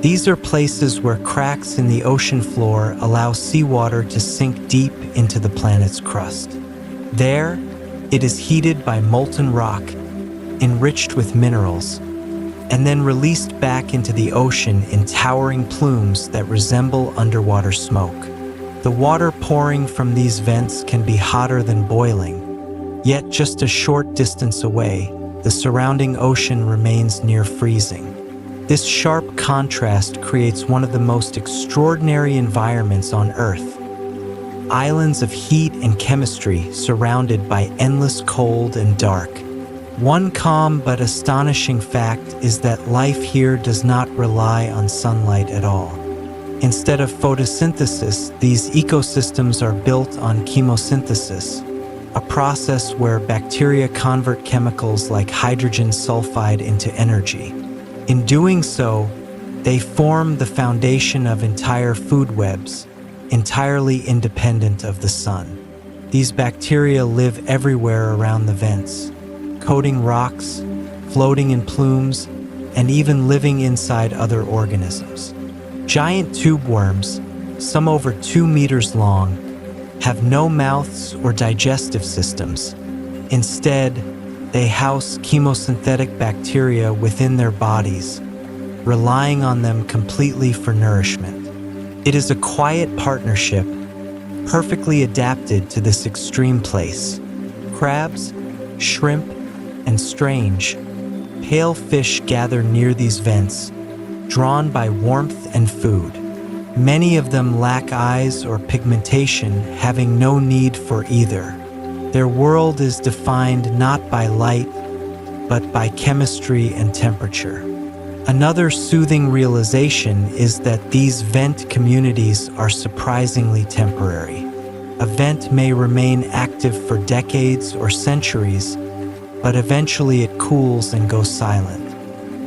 These are places where cracks in the ocean floor allow seawater to sink deep into the planet's crust. There, it is heated by molten rock, enriched with minerals, and then released back into the ocean in towering plumes that resemble underwater smoke. The water pouring from these vents can be hotter than boiling, yet just a short distance away, the surrounding ocean remains near freezing. This sharp contrast creates one of the most extraordinary environments on Earth. Islands of heat and chemistry surrounded by endless cold and dark. One calm but astonishing fact is that life here does not rely on sunlight at all. Instead of photosynthesis, these ecosystems are built on chemosynthesis, a process where bacteria convert chemicals like hydrogen sulfide into energy. In doing so, they form the foundation of entire food webs, entirely independent of the sun. These bacteria live everywhere around the vents, coating rocks, floating in plumes, and even living inside other organisms. Giant tube worms, some over 2 meters long, have no mouths or digestive systems. Instead, they house chemosynthetic bacteria within their bodies, relying on them completely for nourishment. It is a quiet partnership, perfectly adapted to this extreme place. Crabs, shrimp, and strange, pale fish gather near these vents, drawn by warmth and food. Many of them lack eyes or pigmentation, having no need for either. Their world is defined not by light, but by chemistry and temperature. Another soothing realization is that these vent communities are surprisingly temporary. A vent may remain active for decades or centuries, but eventually it cools and goes silent.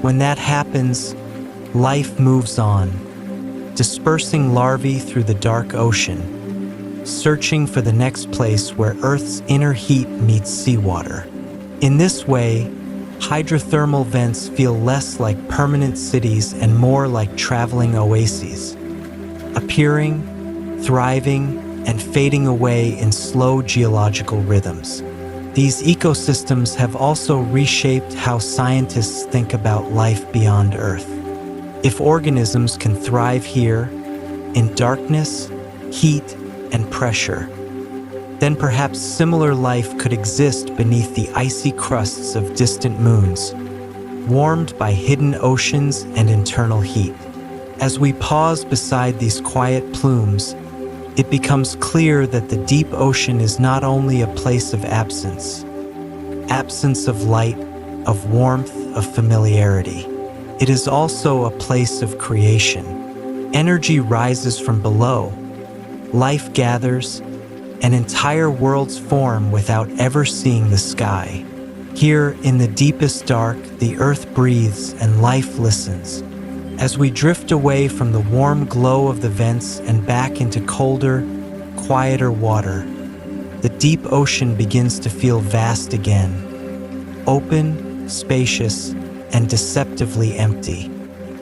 When that happens, life moves on, dispersing larvae through the dark ocean, searching for the next place where Earth's inner heat meets seawater. In this way, hydrothermal vents feel less like permanent cities and more like traveling oases, appearing, thriving, and fading away in slow geological rhythms. These ecosystems have also reshaped how scientists think about life beyond Earth. If organisms can thrive here, in darkness, heat, and pressure, then perhaps similar life could exist beneath the icy crusts of distant moons, warmed by hidden oceans and internal heat. As we pause beside these quiet plumes, it becomes clear that the deep ocean is not only a place of absence of light, of warmth, of familiarity. It is also a place of creation. Energy rises from below, life gathers, and entire worlds form without ever seeing the sky. Here, in the deepest dark, the earth breathes and life listens. As we drift away from the warm glow of the vents and back into colder, quieter water, the deep ocean begins to feel vast again, open, spacious, and deceptively empty.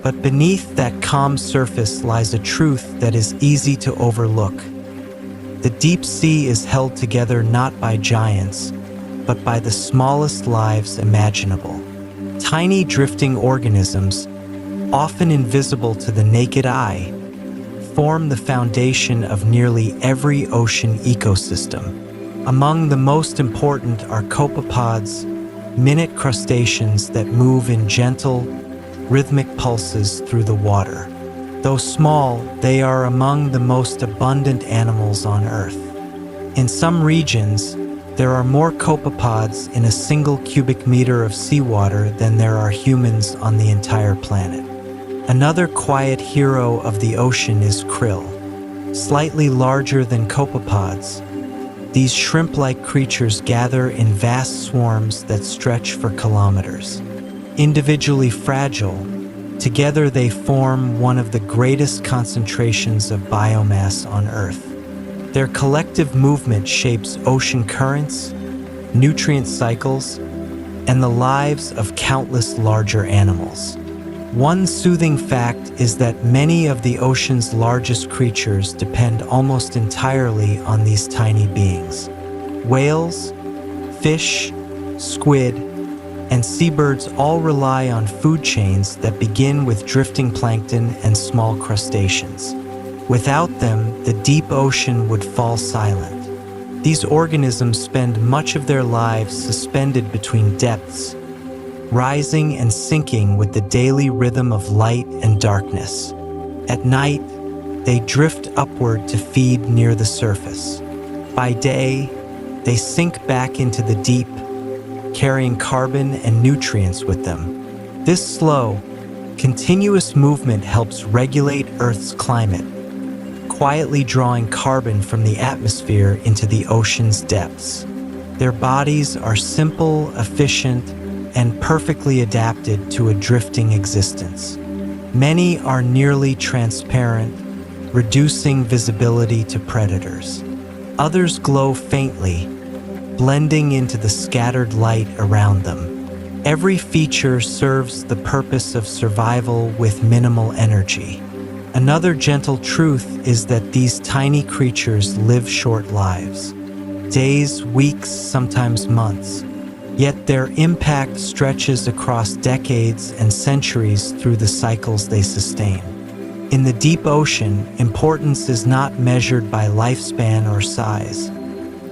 But beneath that calm surface lies a truth that is easy to overlook. The deep sea is held together not by giants, but by the smallest lives imaginable. Tiny drifting organisms, often invisible to the naked eye, form the foundation of nearly every ocean ecosystem. Among the most important are copepods, minute crustaceans that move in gentle, rhythmic pulses through the water. Though small, they are among the most abundant animals on Earth. In some regions, there are more copepods in a single cubic meter of seawater than there are humans on the entire planet. Another quiet hero of the ocean is krill. Slightly larger than copepods, these shrimp-like creatures gather in vast swarms that stretch for kilometers. Individually fragile, together they form one of the greatest concentrations of biomass on Earth. Their collective movement shapes ocean currents, nutrient cycles, and the lives of countless larger animals. One soothing fact is that many of the ocean's largest creatures depend almost entirely on these tiny beings. Whales, fish, squid, and seabirds all rely on food chains that begin with drifting plankton and small crustaceans. Without them, the deep ocean would fall silent. These organisms spend much of their lives suspended between depths, rising and sinking with the daily rhythm of light and darkness. At night, they drift upward to feed near the surface. By day, they sink back into the deep, carrying carbon and nutrients with them. This slow, continuous movement helps regulate Earth's climate, quietly drawing carbon from the atmosphere into the ocean's depths. Their bodies are simple, efficient, and perfectly adapted to a drifting existence. Many are nearly transparent, reducing visibility to predators. Others glow faintly, blending into the scattered light around them. Every feature serves the purpose of survival with minimal energy. Another gentle truth is that these tiny creatures live short lives. Days, weeks, sometimes months. Yet their impact stretches across decades and centuries through the cycles they sustain. In the deep ocean, importance is not measured by lifespan or size,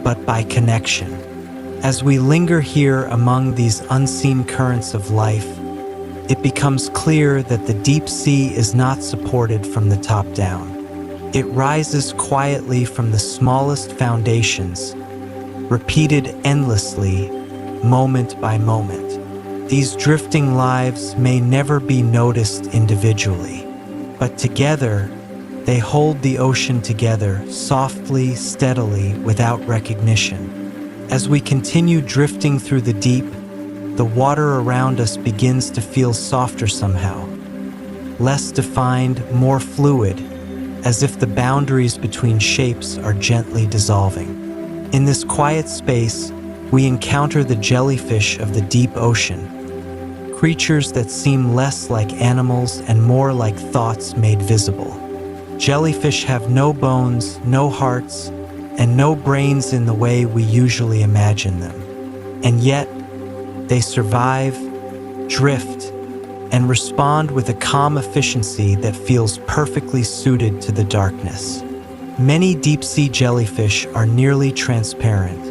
but by connection. As we linger here among these unseen currents of life, it becomes clear that the deep sea is not supported from the top down. It rises quietly from the smallest foundations, repeated endlessly, moment by moment. These drifting lives may never be noticed individually, but together, they hold the ocean together, softly, steadily, without recognition. As we continue drifting through the deep, the water around us begins to feel softer somehow, less defined, more fluid, as if the boundaries between shapes are gently dissolving. In this quiet space, we encounter the jellyfish of the deep ocean, creatures that seem less like animals and more like thoughts made visible. Jellyfish have no bones, no hearts, and no brains in the way we usually imagine them. And yet, they survive, drift, and respond with a calm efficiency that feels perfectly suited to the darkness. Many deep-sea jellyfish are nearly transparent,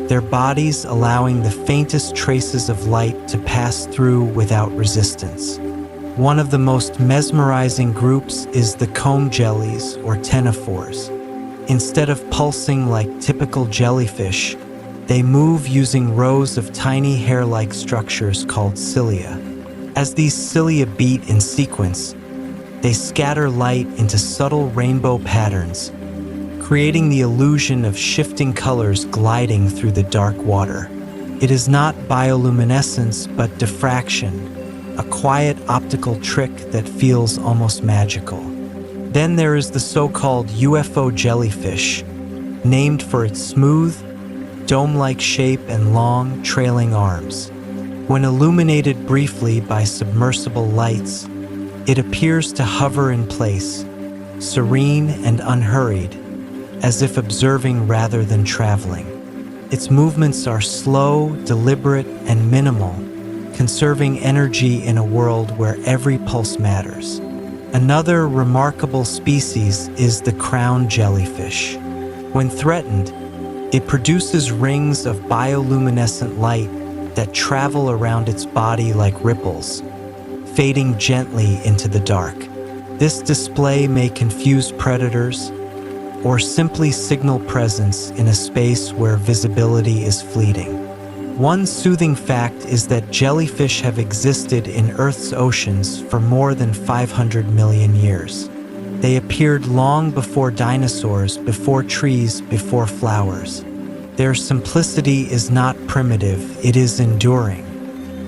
their bodies allowing the faintest traces of light to pass through without resistance. One of the most mesmerizing groups is the cone jellies or ctenophores. Instead of pulsing like typical jellyfish, they move using rows of tiny hair-like structures called cilia. As these cilia beat in sequence, they scatter light into subtle rainbow patterns, creating the illusion of shifting colors gliding through the dark water. It is not bioluminescence, but diffraction, a quiet optical trick that feels almost magical. Then there is the so-called UFO jellyfish, named for its smooth, dome-like shape and long, trailing arms. When illuminated briefly by submersible lights, it appears to hover in place, serene and unhurried, as if observing rather than traveling. Its movements are slow, deliberate, and minimal, conserving energy in a world where every pulse matters. Another remarkable species is the crown jellyfish. When threatened, it produces rings of bioluminescent light that travel around its body like ripples, fading gently into the dark. This display may confuse predators or simply signal presence in a space where visibility is fleeting. One soothing fact is that jellyfish have existed in Earth's oceans for more than 500 million years. They appeared long before dinosaurs, before trees, before flowers. Their simplicity is not primitive, it is enduring.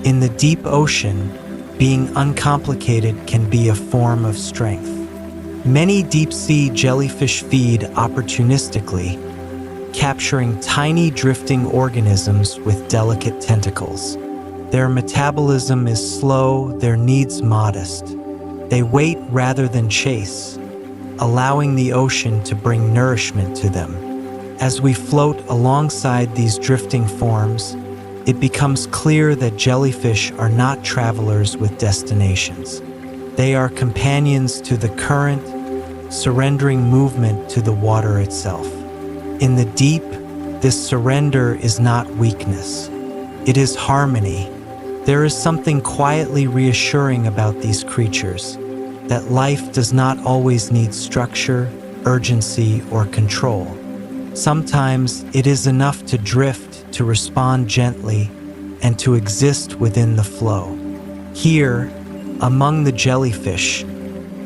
In the deep ocean, being uncomplicated can be a form of strength. Many deep-sea jellyfish feed opportunistically, capturing tiny drifting organisms with delicate tentacles. Their metabolism is slow, their needs modest. They wait rather than chase, allowing the ocean to bring nourishment to them. As we float alongside these drifting forms, it becomes clear that jellyfish are not travelers with destinations. They are companions to the current, surrendering movement to the water itself. In the deep, this surrender is not weakness. It is harmony. There is something quietly reassuring about these creatures, that life does not always need structure, urgency, or control. Sometimes it is enough to drift, to respond gently, and to exist within the flow. Here, among the jellyfish,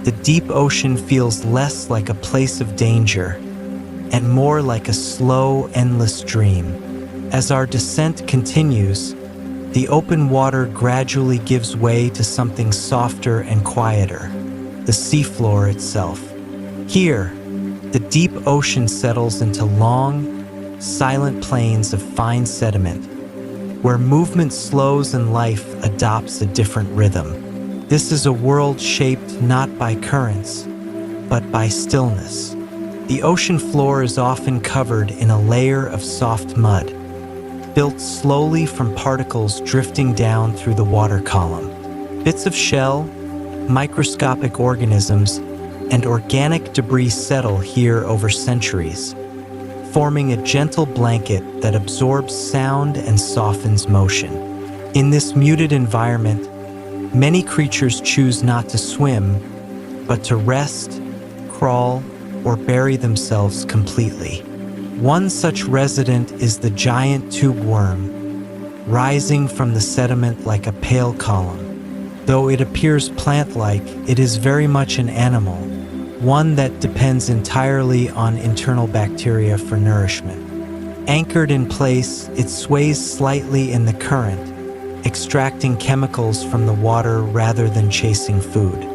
the deep ocean feels less like a place of danger and more like a slow, endless dream. As our descent continues, the open water gradually gives way to something softer and quieter, the seafloor itself. Here, the deep ocean settles into long, silent plains of fine sediment, where movement slows and life adopts a different rhythm. This is a world shaped not by currents, but by stillness. The ocean floor is often covered in a layer of soft mud, built slowly from particles drifting down through the water column. Bits of shell, microscopic organisms, and organic debris settle here over centuries, forming a gentle blanket that absorbs sound and softens motion. In this muted environment, many creatures choose not to swim, but to rest, crawl, or bury themselves completely. One such resident is the giant tube worm, rising from the sediment like a pale column. Though it appears plant-like, it is very much an animal, one that depends entirely on internal bacteria for nourishment. Anchored in place, it sways slightly in the current, extracting chemicals from the water rather than chasing food.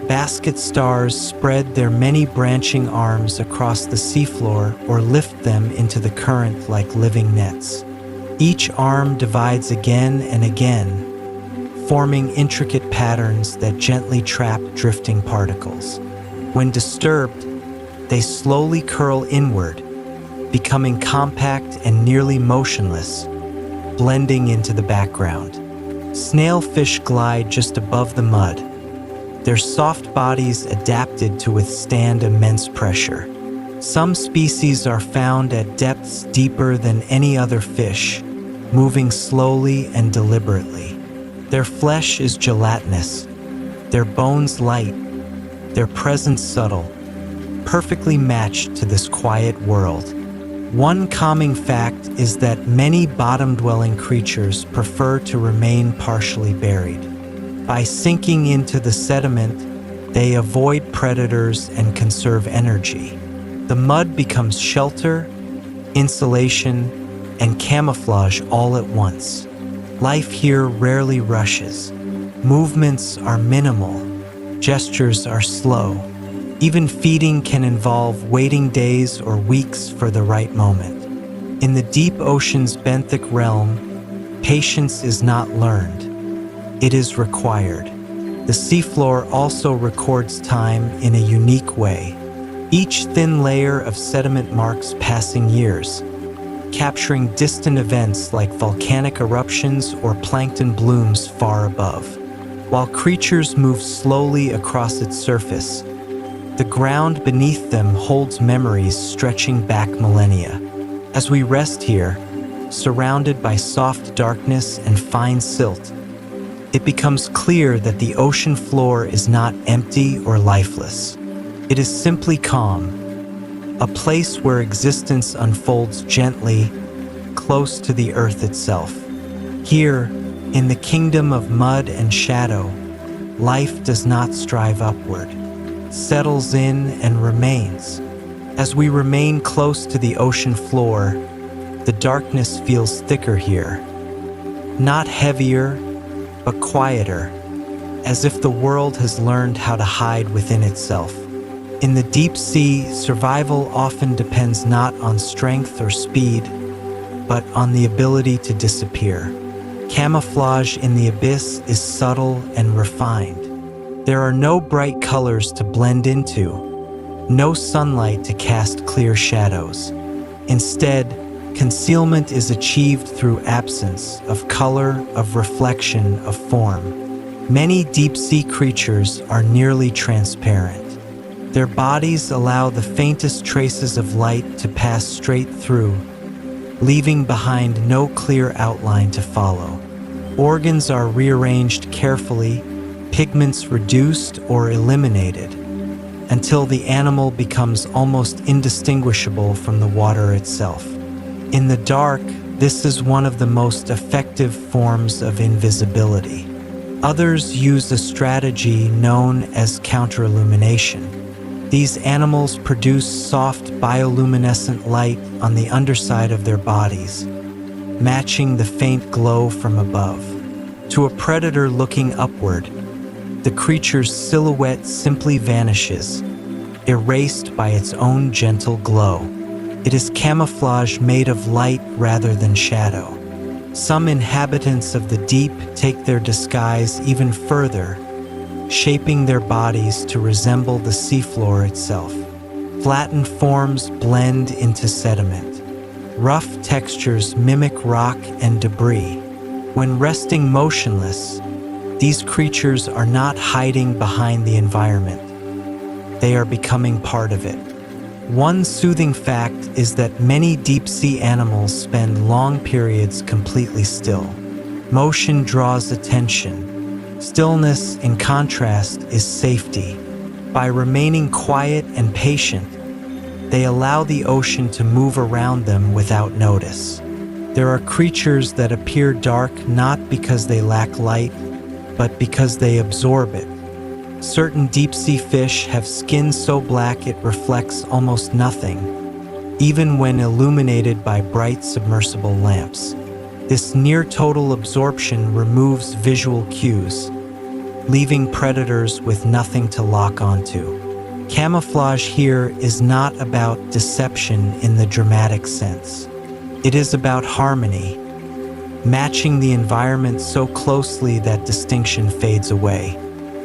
Basket stars spread their many branching arms across the seafloor or lift them into the current like living nets. Each arm divides again and again, forming intricate patterns that gently trap drifting particles. When disturbed, they slowly curl inward, becoming compact and nearly motionless, blending into the background. Snailfish glide just above the mud, their soft bodies adapted to withstand immense pressure. Some species are found at depths deeper than any other fish, moving slowly and deliberately. Their flesh is gelatinous, their bones light, their presence subtle, perfectly matched to this quiet world. One calming fact is that many bottom-dwelling creatures prefer to remain partially buried. By sinking into the sediment, they avoid predators and conserve energy. The mud becomes shelter, insulation, and camouflage all at once. Life here rarely rushes. Movements are minimal. Gestures are slow. Even feeding can involve waiting days or weeks for the right moment. In the deep ocean's benthic realm, patience is not learned. It is required. The seafloor also records time in a unique way. Each thin layer of sediment marks passing years, capturing distant events like volcanic eruptions or plankton blooms far above. While creatures move slowly across its surface, the ground beneath them holds memories stretching back millennia. As we rest here, surrounded by soft darkness and fine silt, it becomes clear that the ocean floor is not empty or lifeless. It is simply calm, a place where existence unfolds gently, close to the earth itself. Here, in the kingdom of mud and shadow, life does not strive upward, settles in and remains. As we remain close to the ocean floor, the darkness feels thicker here, not heavier, but quieter, as if the world has learned how to hide within itself. In the deep sea, survival often depends not on strength or speed, but on the ability to disappear. Camouflage in the abyss is subtle and refined. There are no bright colors to blend into, no sunlight to cast clear shadows. Instead, concealment is achieved through absence of color, of reflection, of form. Many deep-sea creatures are nearly transparent. Their bodies allow the faintest traces of light to pass straight through, leaving behind no clear outline to follow. Organs are rearranged carefully, pigments reduced or eliminated, until the animal becomes almost indistinguishable from the water itself. In the dark, this is one of the most effective forms of invisibility. Others use a strategy known as counterillumination. These animals produce soft bioluminescent light on the underside of their bodies, matching the faint glow from above. To a predator looking upward, the creature's silhouette simply vanishes, erased by its own gentle glow. It is camouflage made of light rather than shadow. Some inhabitants of the deep take their disguise even further, shaping their bodies to resemble the seafloor itself. Flattened forms blend into sediment. Rough textures mimic rock and debris. When resting motionless, these creatures are not hiding behind the environment. They are becoming part of it. One soothing fact is that many deep-sea animals spend long periods completely still. Motion draws attention. Stillness, in contrast, is safety. By remaining quiet and patient, they allow the ocean to move around them without notice. There are creatures that appear dark not because they lack light, but because they absorb it. Certain deep-sea fish have skin so black it reflects almost nothing, even when illuminated by bright submersible lamps. This near-total absorption removes visual cues, leaving predators with nothing to lock onto. Camouflage here is not about deception in the dramatic sense. It is about harmony, matching the environment so closely that distinction fades away.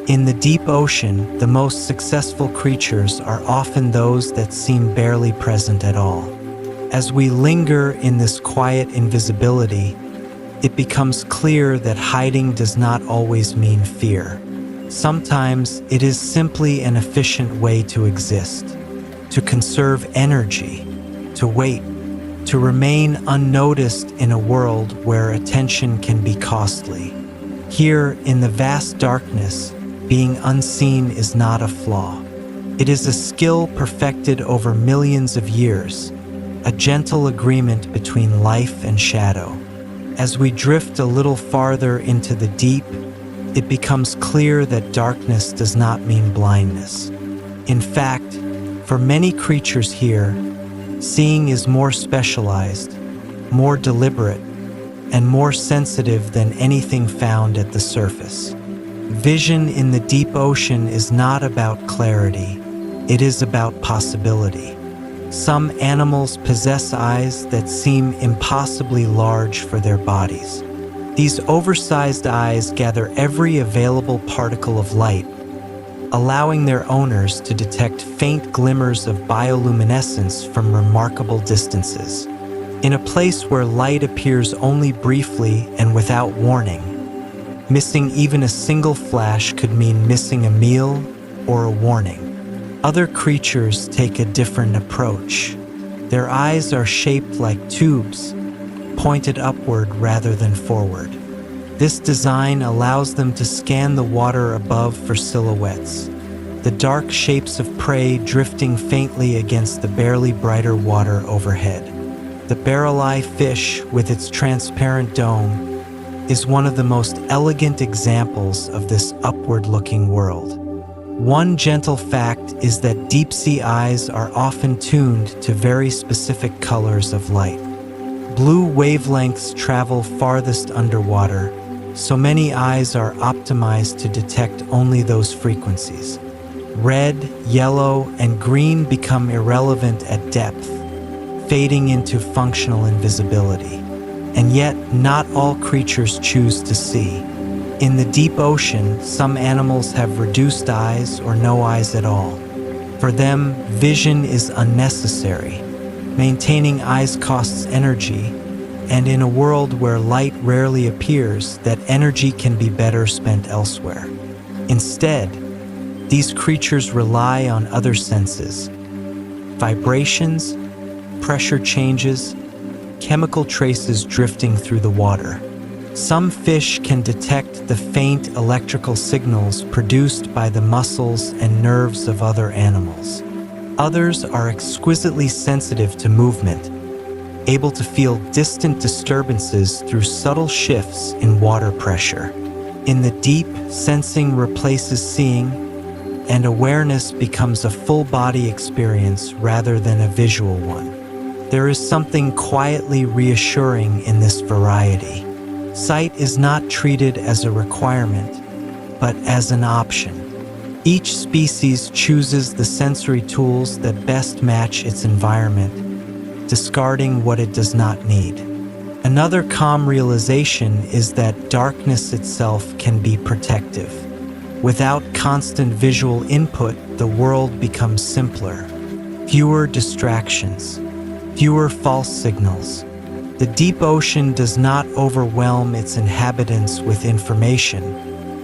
In the deep ocean, the most successful creatures are often those that seem barely present at all. As we linger in this quiet invisibility, it becomes clear that hiding does not always mean fear. Sometimes it is simply an efficient way to exist, to conserve energy, to wait, to remain unnoticed in a world where attention can be costly. Here, in the vast darkness, being unseen is not a flaw. It is a skill perfected over millions of years, a gentle agreement between life and shadow. As we drift a little farther into the deep, it becomes clear that darkness does not mean blindness. In fact, for many creatures here, seeing is more specialized, more deliberate, and more sensitive than anything found at the surface. Vision in the deep ocean is not about clarity, it is about possibility. Some animals possess eyes that seem impossibly large for their bodies. These oversized eyes gather every available particle of light, allowing their owners to detect faint glimmers of bioluminescence from remarkable distances. In a place where light appears only briefly and without warning, missing even a single flash could mean missing a meal or a warning. Other creatures take a different approach. Their eyes are shaped like tubes, pointed upward rather than forward. This design allows them to scan the water above for silhouettes, the dark shapes of prey drifting faintly against the barely brighter water overhead. The barrel-eye fish, with its transparent dome, is one of the most elegant examples of this upward-looking world. One gentle fact is that deep-sea eyes are often tuned to very specific colors of light. Blue wavelengths travel farthest underwater, so many eyes are optimized to detect only those frequencies. Red, yellow, and green become irrelevant at depth, fading into functional invisibility. And yet, not all creatures choose to see. In the deep ocean, some animals have reduced eyes or no eyes at all. For them, vision is unnecessary. Maintaining eyes costs energy, and in a world where light rarely appears, that energy can be better spent elsewhere. Instead, these creatures rely on other senses. Vibrations, pressure changes, chemical traces drifting through the water. Some fish can detect the faint electrical signals produced by the muscles and nerves of other animals. Others are exquisitely sensitive to movement, able to feel distant disturbances through subtle shifts in water pressure. In the deep, sensing replaces seeing, and awareness becomes a full-body experience rather than a visual one. There is something quietly reassuring in this variety. Sight is not treated as a requirement, but as an option. Each species chooses the sensory tools that best match its environment, discarding what it does not need. Another calm realization is that darkness itself can be protective. Without constant visual input, the world becomes simpler. Fewer distractions, fewer false signals. The deep ocean does not overwhelm its inhabitants with information.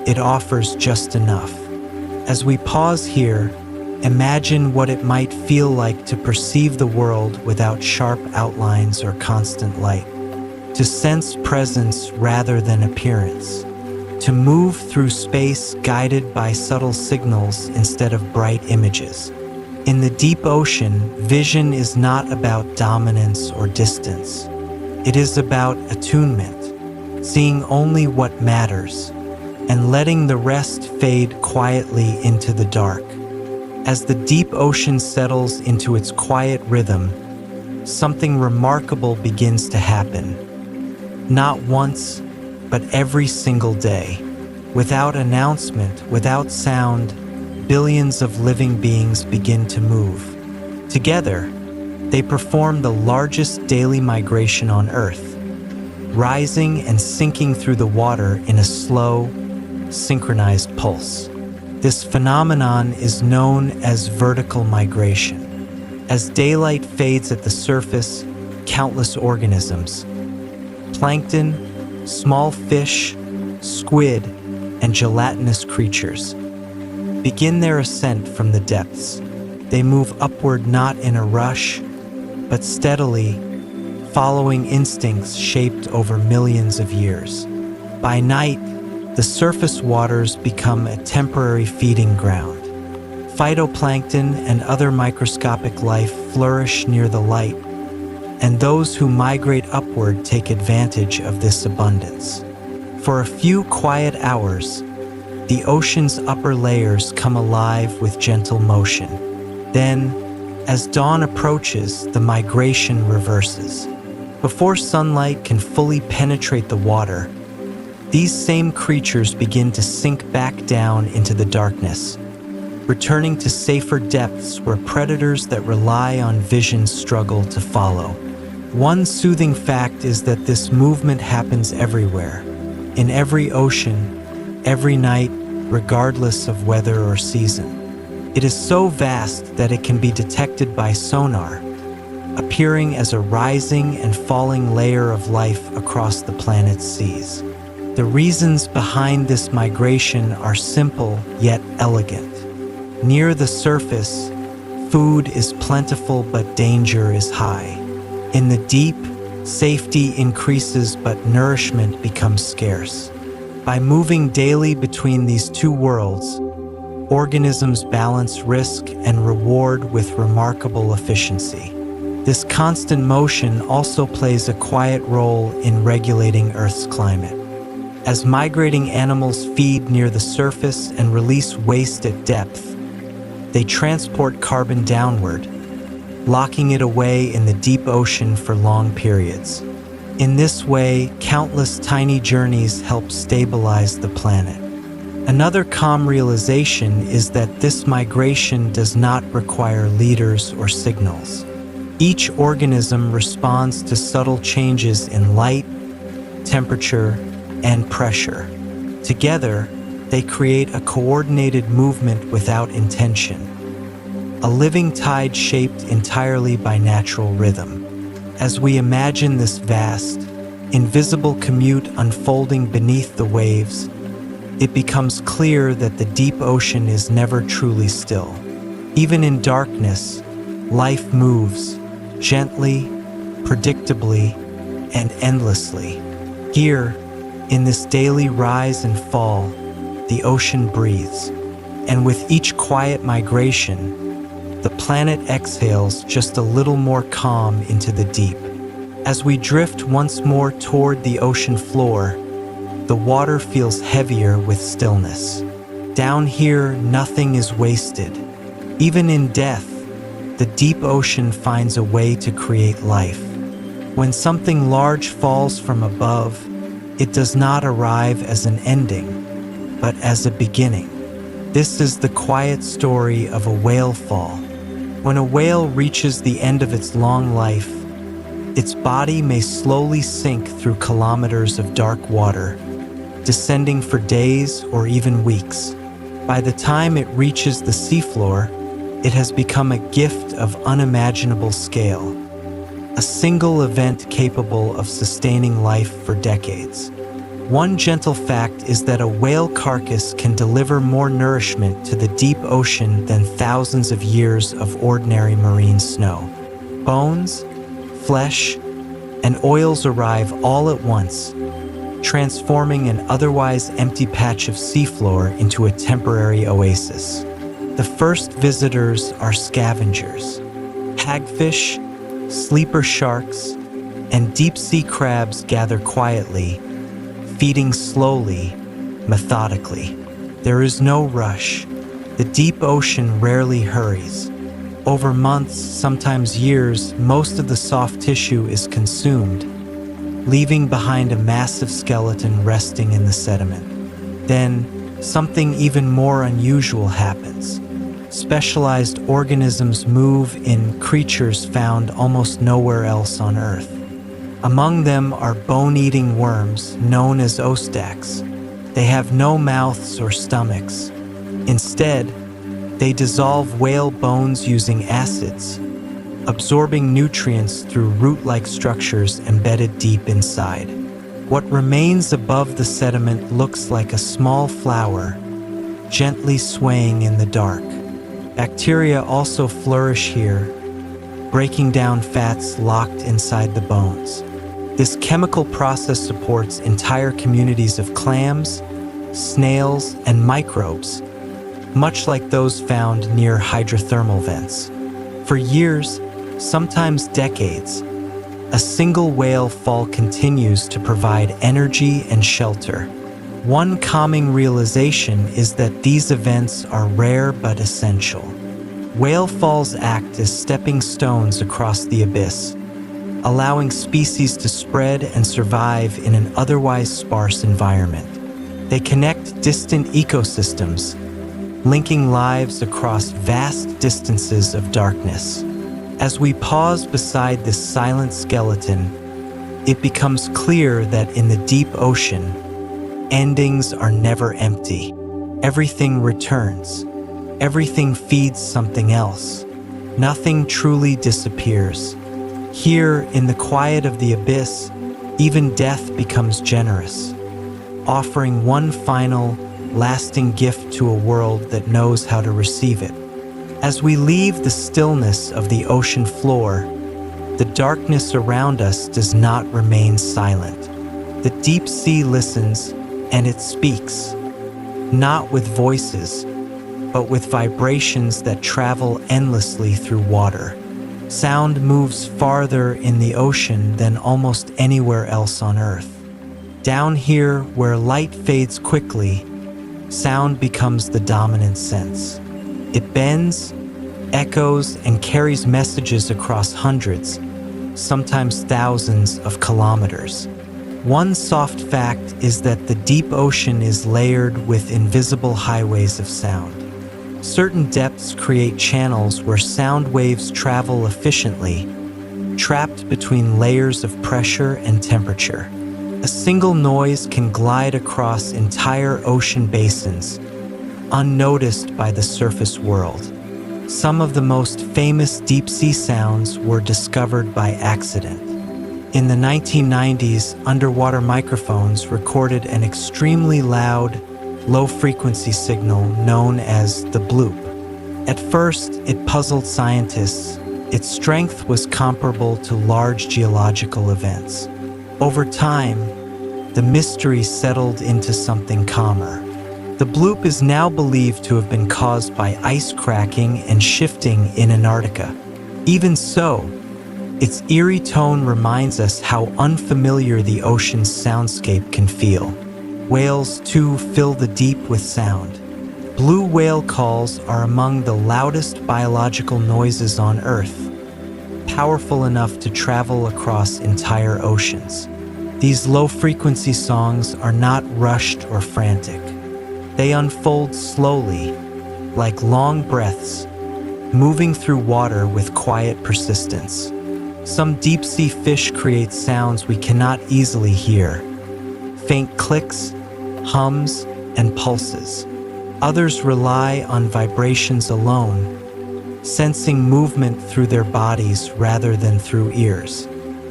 It offers just enough. As we pause here, imagine what it might feel like to perceive the world without sharp outlines or constant light, to sense presence rather than appearance, to move through space guided by subtle signals instead of bright images. In the deep ocean, vision is not about dominance or distance. It is about attunement, seeing only what matters, and letting the rest fade quietly into the dark. As the deep ocean settles into its quiet rhythm, something remarkable begins to happen. Not once, but every single day. Without announcement, without sound, billions of living beings begin to move. Together, they perform the largest daily migration on Earth, rising and sinking through the water in a slow, synchronized pulse. This phenomenon is known as vertical migration. As daylight fades at the surface, countless organisms, plankton, small fish, squid, and gelatinous creatures, begin their ascent from the depths. They move upward not in a rush, but steadily, following instincts shaped over millions of years. By night, the surface waters become a temporary feeding ground. Phytoplankton and other microscopic life flourish near the light, and those who migrate upward take advantage of this abundance. For a few quiet hours, the ocean's upper layers come alive with gentle motion. Then, as dawn approaches, the migration reverses. Before sunlight can fully penetrate the water, these same creatures begin to sink back down into the darkness, returning to safer depths where predators that rely on vision struggle to follow. One soothing fact is that this movement happens everywhere, in every ocean, every night, regardless of weather or season. It is so vast that it can be detected by sonar, appearing as a rising and falling layer of life across the planet's seas. The reasons behind this migration are simple yet elegant. Near the surface, food is plentiful but danger is high. In the deep, safety increases but nourishment becomes scarce. By moving daily between these two worlds, organisms balance risk and reward with remarkable efficiency. This constant motion also plays a quiet role in regulating Earth's climate. As migrating animals feed near the surface and release waste at depth, they transport carbon downward, locking it away in the deep ocean for long periods. In this way, countless tiny journeys help stabilize the planet. Another calm realization is that this migration does not require leaders or signals. Each organism responds to subtle changes in light, temperature, and pressure. Together, they create a coordinated movement without intention, a living tide shaped entirely by natural rhythm. As we imagine this vast, invisible commute unfolding beneath the waves, it becomes clear that the deep ocean is never truly still. Even in darkness, life moves, gently, predictably, and endlessly. Here, in this daily rise and fall, the ocean breathes, and with each quiet migration, the planet exhales just a little more calm into the deep. As we drift once more toward the ocean floor, the water feels heavier with stillness. Down here, nothing is wasted. Even in death, the deep ocean finds a way to create life. When something large falls from above, it does not arrive as an ending, but as a beginning. This is the quiet story of a whale fall. When a whale reaches the end of its long life, its body may slowly sink through kilometers of dark water, descending for days or even weeks. By the time it reaches the seafloor, it has become a gift of unimaginable scale, a single event capable of sustaining life for decades. One gentle fact is that a whale carcass can deliver more nourishment to the deep ocean than thousands of years of ordinary marine snow. Bones, flesh, and oils arrive all at once, transforming an otherwise empty patch of seafloor into a temporary oasis. The first visitors are scavengers. Hagfish, sleeper sharks, and deep-sea crabs gather quietly, feeding slowly, methodically. There is no rush. The deep ocean rarely hurries. Over months, sometimes years, most of the soft tissue is consumed, leaving behind a massive skeleton resting in the sediment. Then, something even more unusual happens. Specialized organisms move in creatures found almost nowhere else on Earth. Among them are bone-eating worms known as ostacs. They have no mouths or stomachs. Instead, they dissolve whale bones using acids, absorbing nutrients through root-like structures embedded deep inside. What remains above the sediment looks like a small flower, gently swaying in the dark. Bacteria also flourish here, breaking down fats locked inside the bones. This chemical process supports entire communities of clams, snails, and microbes, much like those found near hydrothermal vents. For years, sometimes decades, a single whale fall continues to provide energy and shelter. One calming realization is that these events are rare but essential. Whale falls act as stepping stones across the abyss, allowing species to spread and survive in an otherwise sparse environment. They connect distant ecosystems, linking lives across vast distances of darkness. As we pause beside this silent skeleton, it becomes clear that in the deep ocean, endings are never empty. Everything returns. Everything feeds something else. Nothing truly disappears. Here, in the quiet of the abyss, even death becomes generous, offering one final, lasting gift to a world that knows how to receive it. As we leave the stillness of the ocean floor, the darkness around us does not remain silent. The deep sea listens, and it speaks, not with voices, but with vibrations that travel endlessly through water. Sound moves farther in the ocean than almost anywhere else on Earth. Down here, where light fades quickly, sound becomes the dominant sense. It bends, echoes, and carries messages across hundreds, sometimes thousands of kilometers. One soft fact is that the deep ocean is layered with invisible highways of sound. Certain depths create channels where sound waves travel efficiently, trapped between layers of pressure and temperature. A single noise can glide across entire ocean basins, unnoticed by the surface world. Some of the most famous deep-sea sounds were discovered by accident. In the 1990s, underwater microphones recorded an extremely loud, low-frequency signal known as the bloop. At first, it puzzled scientists. Its strength was comparable to large geological events. Over time, the mystery settled into something calmer. The bloop is now believed to have been caused by ice cracking and shifting in Antarctica. Even so, its eerie tone reminds us how unfamiliar the ocean's soundscape can feel. Whales, too, fill the deep with sound. Blue whale calls are among the loudest biological noises on Earth, powerful enough to travel across entire oceans. These low-frequency songs are not rushed or frantic. They unfold slowly, like long breaths, moving through water with quiet persistence. Some deep-sea fish create sounds we cannot easily hear, faint clicks, hums, and pulses. Others rely on vibrations alone, sensing movement through their bodies rather than through ears.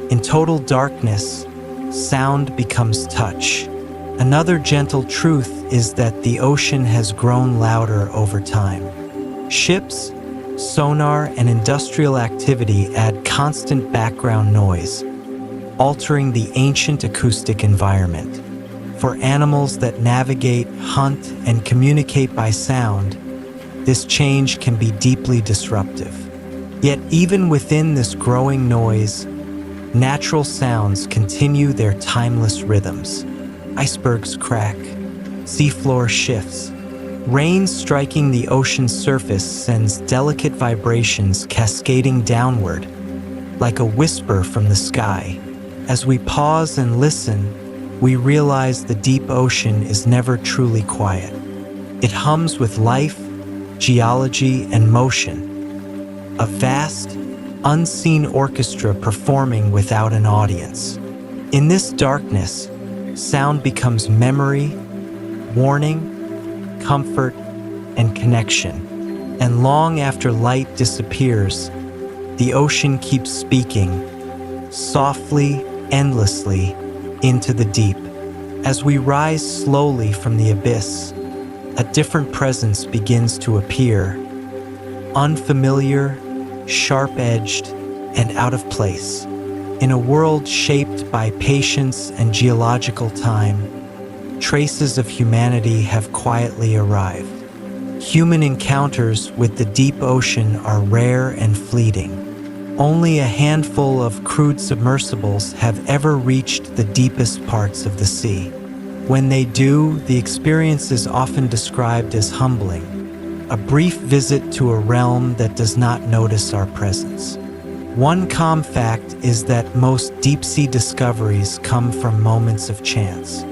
In total darkness, sound becomes touch. Another gentle truth is that the ocean has grown louder over time. Ships, sonar, and industrial activity add constant background noise, altering the ancient acoustic environment. For animals that navigate, hunt, and communicate by sound, this change can be deeply disruptive. Yet even within this growing noise, natural sounds continue their timeless rhythms. Icebergs crack, seafloor shifts. Rain striking the ocean's surface sends delicate vibrations cascading downward, like a whisper from the sky. As we pause and listen, we realize the deep ocean is never truly quiet. It hums with life, geology, and motion. A vast, unseen orchestra performing without an audience. In this darkness, sound becomes memory, warning, comfort, and connection. And long after light disappears, the ocean keeps speaking, softly, endlessly, into the deep. As we rise slowly from the abyss, a different presence begins to appear, unfamiliar, sharp-edged, and out of place. In a world shaped by patience and geological time, traces of humanity have quietly arrived. Human encounters with the deep ocean are rare and fleeting. Only a handful of crude submersibles have ever reached the deepest parts of the sea. When they do, the experience is often described as humbling, a brief visit to a realm that does not notice our presence. One calm fact is that most deep-sea discoveries come from moments of chance.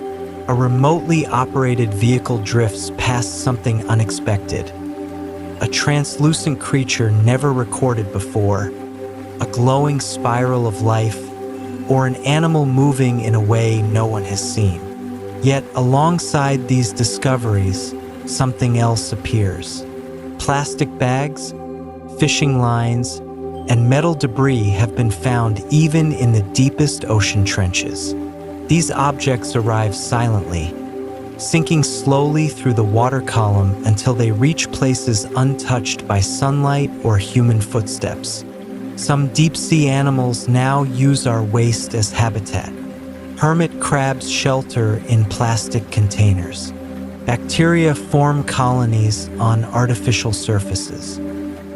A remotely operated vehicle drifts past something unexpected, a translucent creature never recorded before, a glowing spiral of life, or an animal moving in a way no one has seen. Yet alongside these discoveries, something else appears. Plastic bags, fishing lines, and metal debris have been found even in the deepest ocean trenches. These objects arrive silently, sinking slowly through the water column until they reach places untouched by sunlight or human footsteps. Some deep-sea animals now use our waste as habitat. Hermit crabs shelter in plastic containers. Bacteria form colonies on artificial surfaces.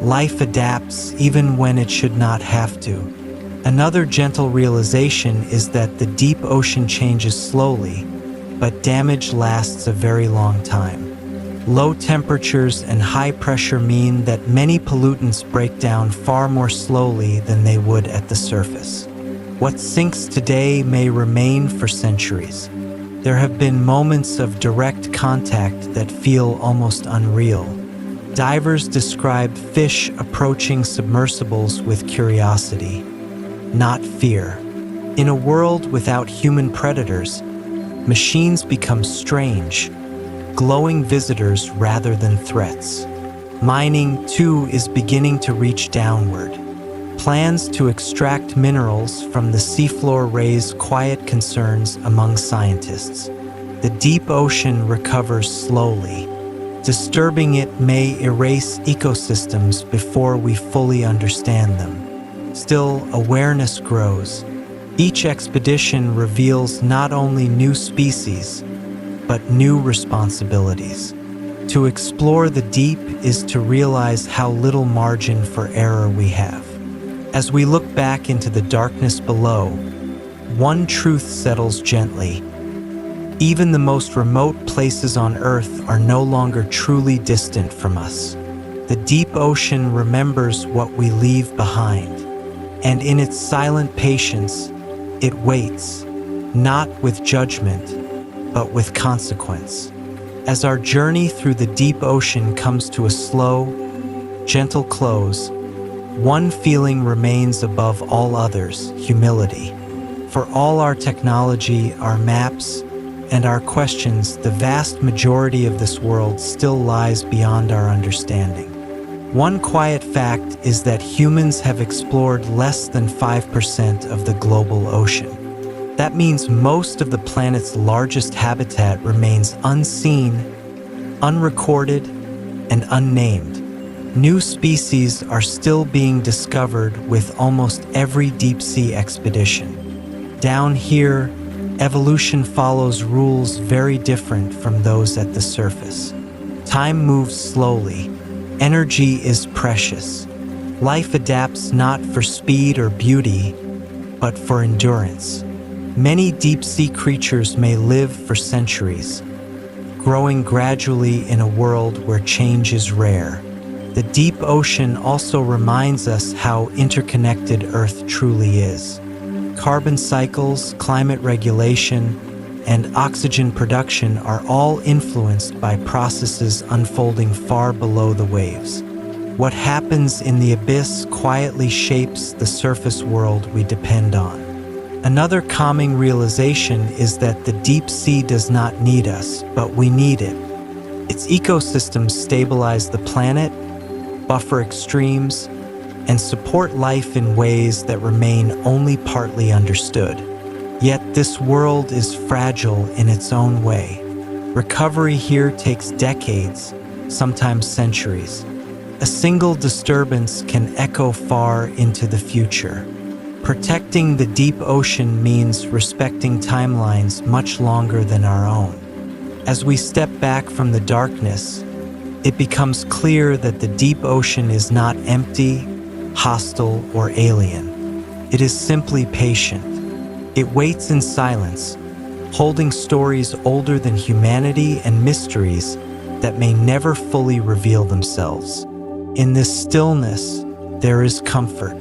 Life adapts even when it should not have to. Another gentle realization is that the deep ocean changes slowly, but damage lasts a very long time. Low temperatures and high pressure mean that many pollutants break down far more slowly than they would at the surface. What sinks today may remain for centuries. There have been moments of direct contact that feel almost unreal. Divers describe fish approaching submersibles with curiosity, not fear. In a world without human predators, machines become strange, glowing visitors rather than threats. Mining, too, is beginning to reach downward. Plans to extract minerals from the seafloor raise quiet concerns among scientists. The deep ocean recovers slowly. Disturbing it may erase ecosystems before we fully understand them. Still, awareness grows. Each expedition reveals not only new species, but new responsibilities. To explore the deep is to realize how little margin for error we have. As we look back into the darkness below, one truth settles gently. Even the most remote places on Earth are no longer truly distant from us. The deep ocean remembers what we leave behind, and in its silent patience, it waits, not with judgment, but with consequence. As our journey through the deep ocean comes to a slow, gentle close, one feeling remains above all others: humility. For all our technology, our maps, and our questions, the vast majority of this world still lies beyond our understanding. One quiet fact is that humans have explored less than 5% of the global ocean. That means most of the planet's largest habitat remains unseen, unrecorded, and unnamed. New species are still being discovered with almost every deep-sea expedition. Down here, evolution follows rules very different from those at the surface. Time moves slowly. Energy is precious. Life adapts not for speed or beauty, but for endurance. Many deep-sea creatures may live for centuries, growing gradually in a world where change is rare. The deep ocean also reminds us how interconnected Earth truly is. Carbon cycles, climate regulation, and oxygen production are all influenced by processes unfolding far below the waves. What happens in the abyss quietly shapes the surface world we depend on. Another calming realization is that the deep sea does not need us, but we need it. Its ecosystems stabilize the planet, buffer extremes, and support life in ways that remain only partly understood. Yet this world is fragile in its own way. Recovery here takes decades, sometimes centuries. A single disturbance can echo far into the future. Protecting the deep ocean means respecting timelines much longer than our own. As we step back from the darkness, it becomes clear that the deep ocean is not empty, hostile, or alien. It is simply patient. It waits in silence, holding stories older than humanity and mysteries that may never fully reveal themselves. In this stillness, there is comfort.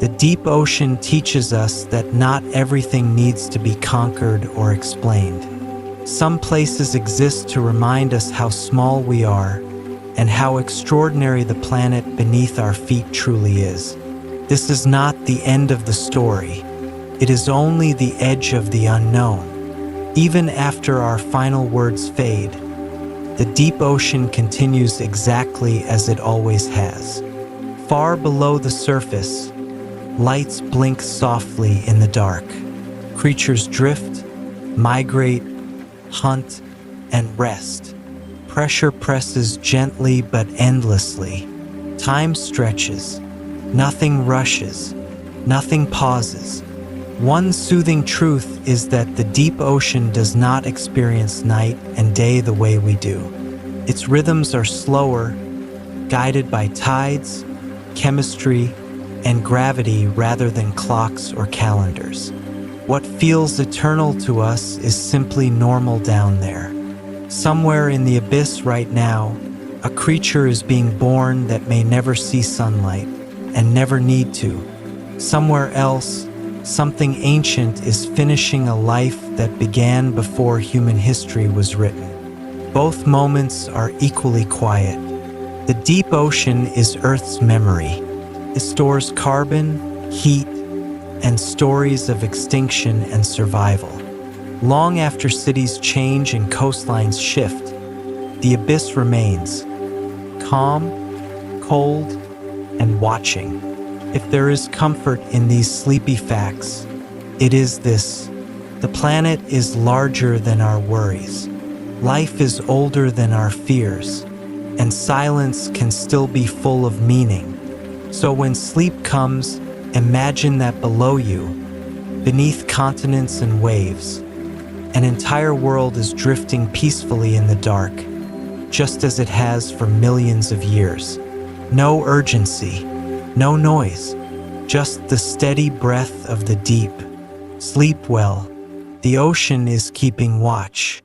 The deep ocean teaches us that not everything needs to be conquered or explained. Some places exist to remind us how small we are and how extraordinary the planet beneath our feet truly is. This is not the end of the story. It is only the edge of the unknown. Even after our final words fade, the deep ocean continues exactly as it always has. Far below the surface, lights blink softly in the dark. Creatures drift, migrate, hunt, and rest. Pressure presses gently but endlessly. Time stretches. Nothing rushes. Nothing pauses. One soothing truth is that the deep ocean does not experience night and day the way we do. Its rhythms are slower, guided by tides, chemistry, and gravity rather than clocks or calendars. What feels eternal to us is simply normal down there. Somewhere in the abyss right now, a creature is being born that may never see sunlight and never need to. Somewhere else, something ancient is finishing a life that began before human history was written. Both moments are equally quiet. The deep ocean is Earth's memory. It stores carbon, heat, and stories of extinction and survival. Long after cities change and coastlines shift, the abyss remains, calm, cold, and watching. If there is comfort in these sleepy facts, it is this: the planet is larger than our worries. Life is older than our fears, and silence can still be full of meaning. So when sleep comes, imagine that below you, beneath continents and waves, an entire world is drifting peacefully in the dark, just as it has for millions of years. No urgency, no noise, just the steady breath of the deep. Sleep well. The ocean is keeping watch.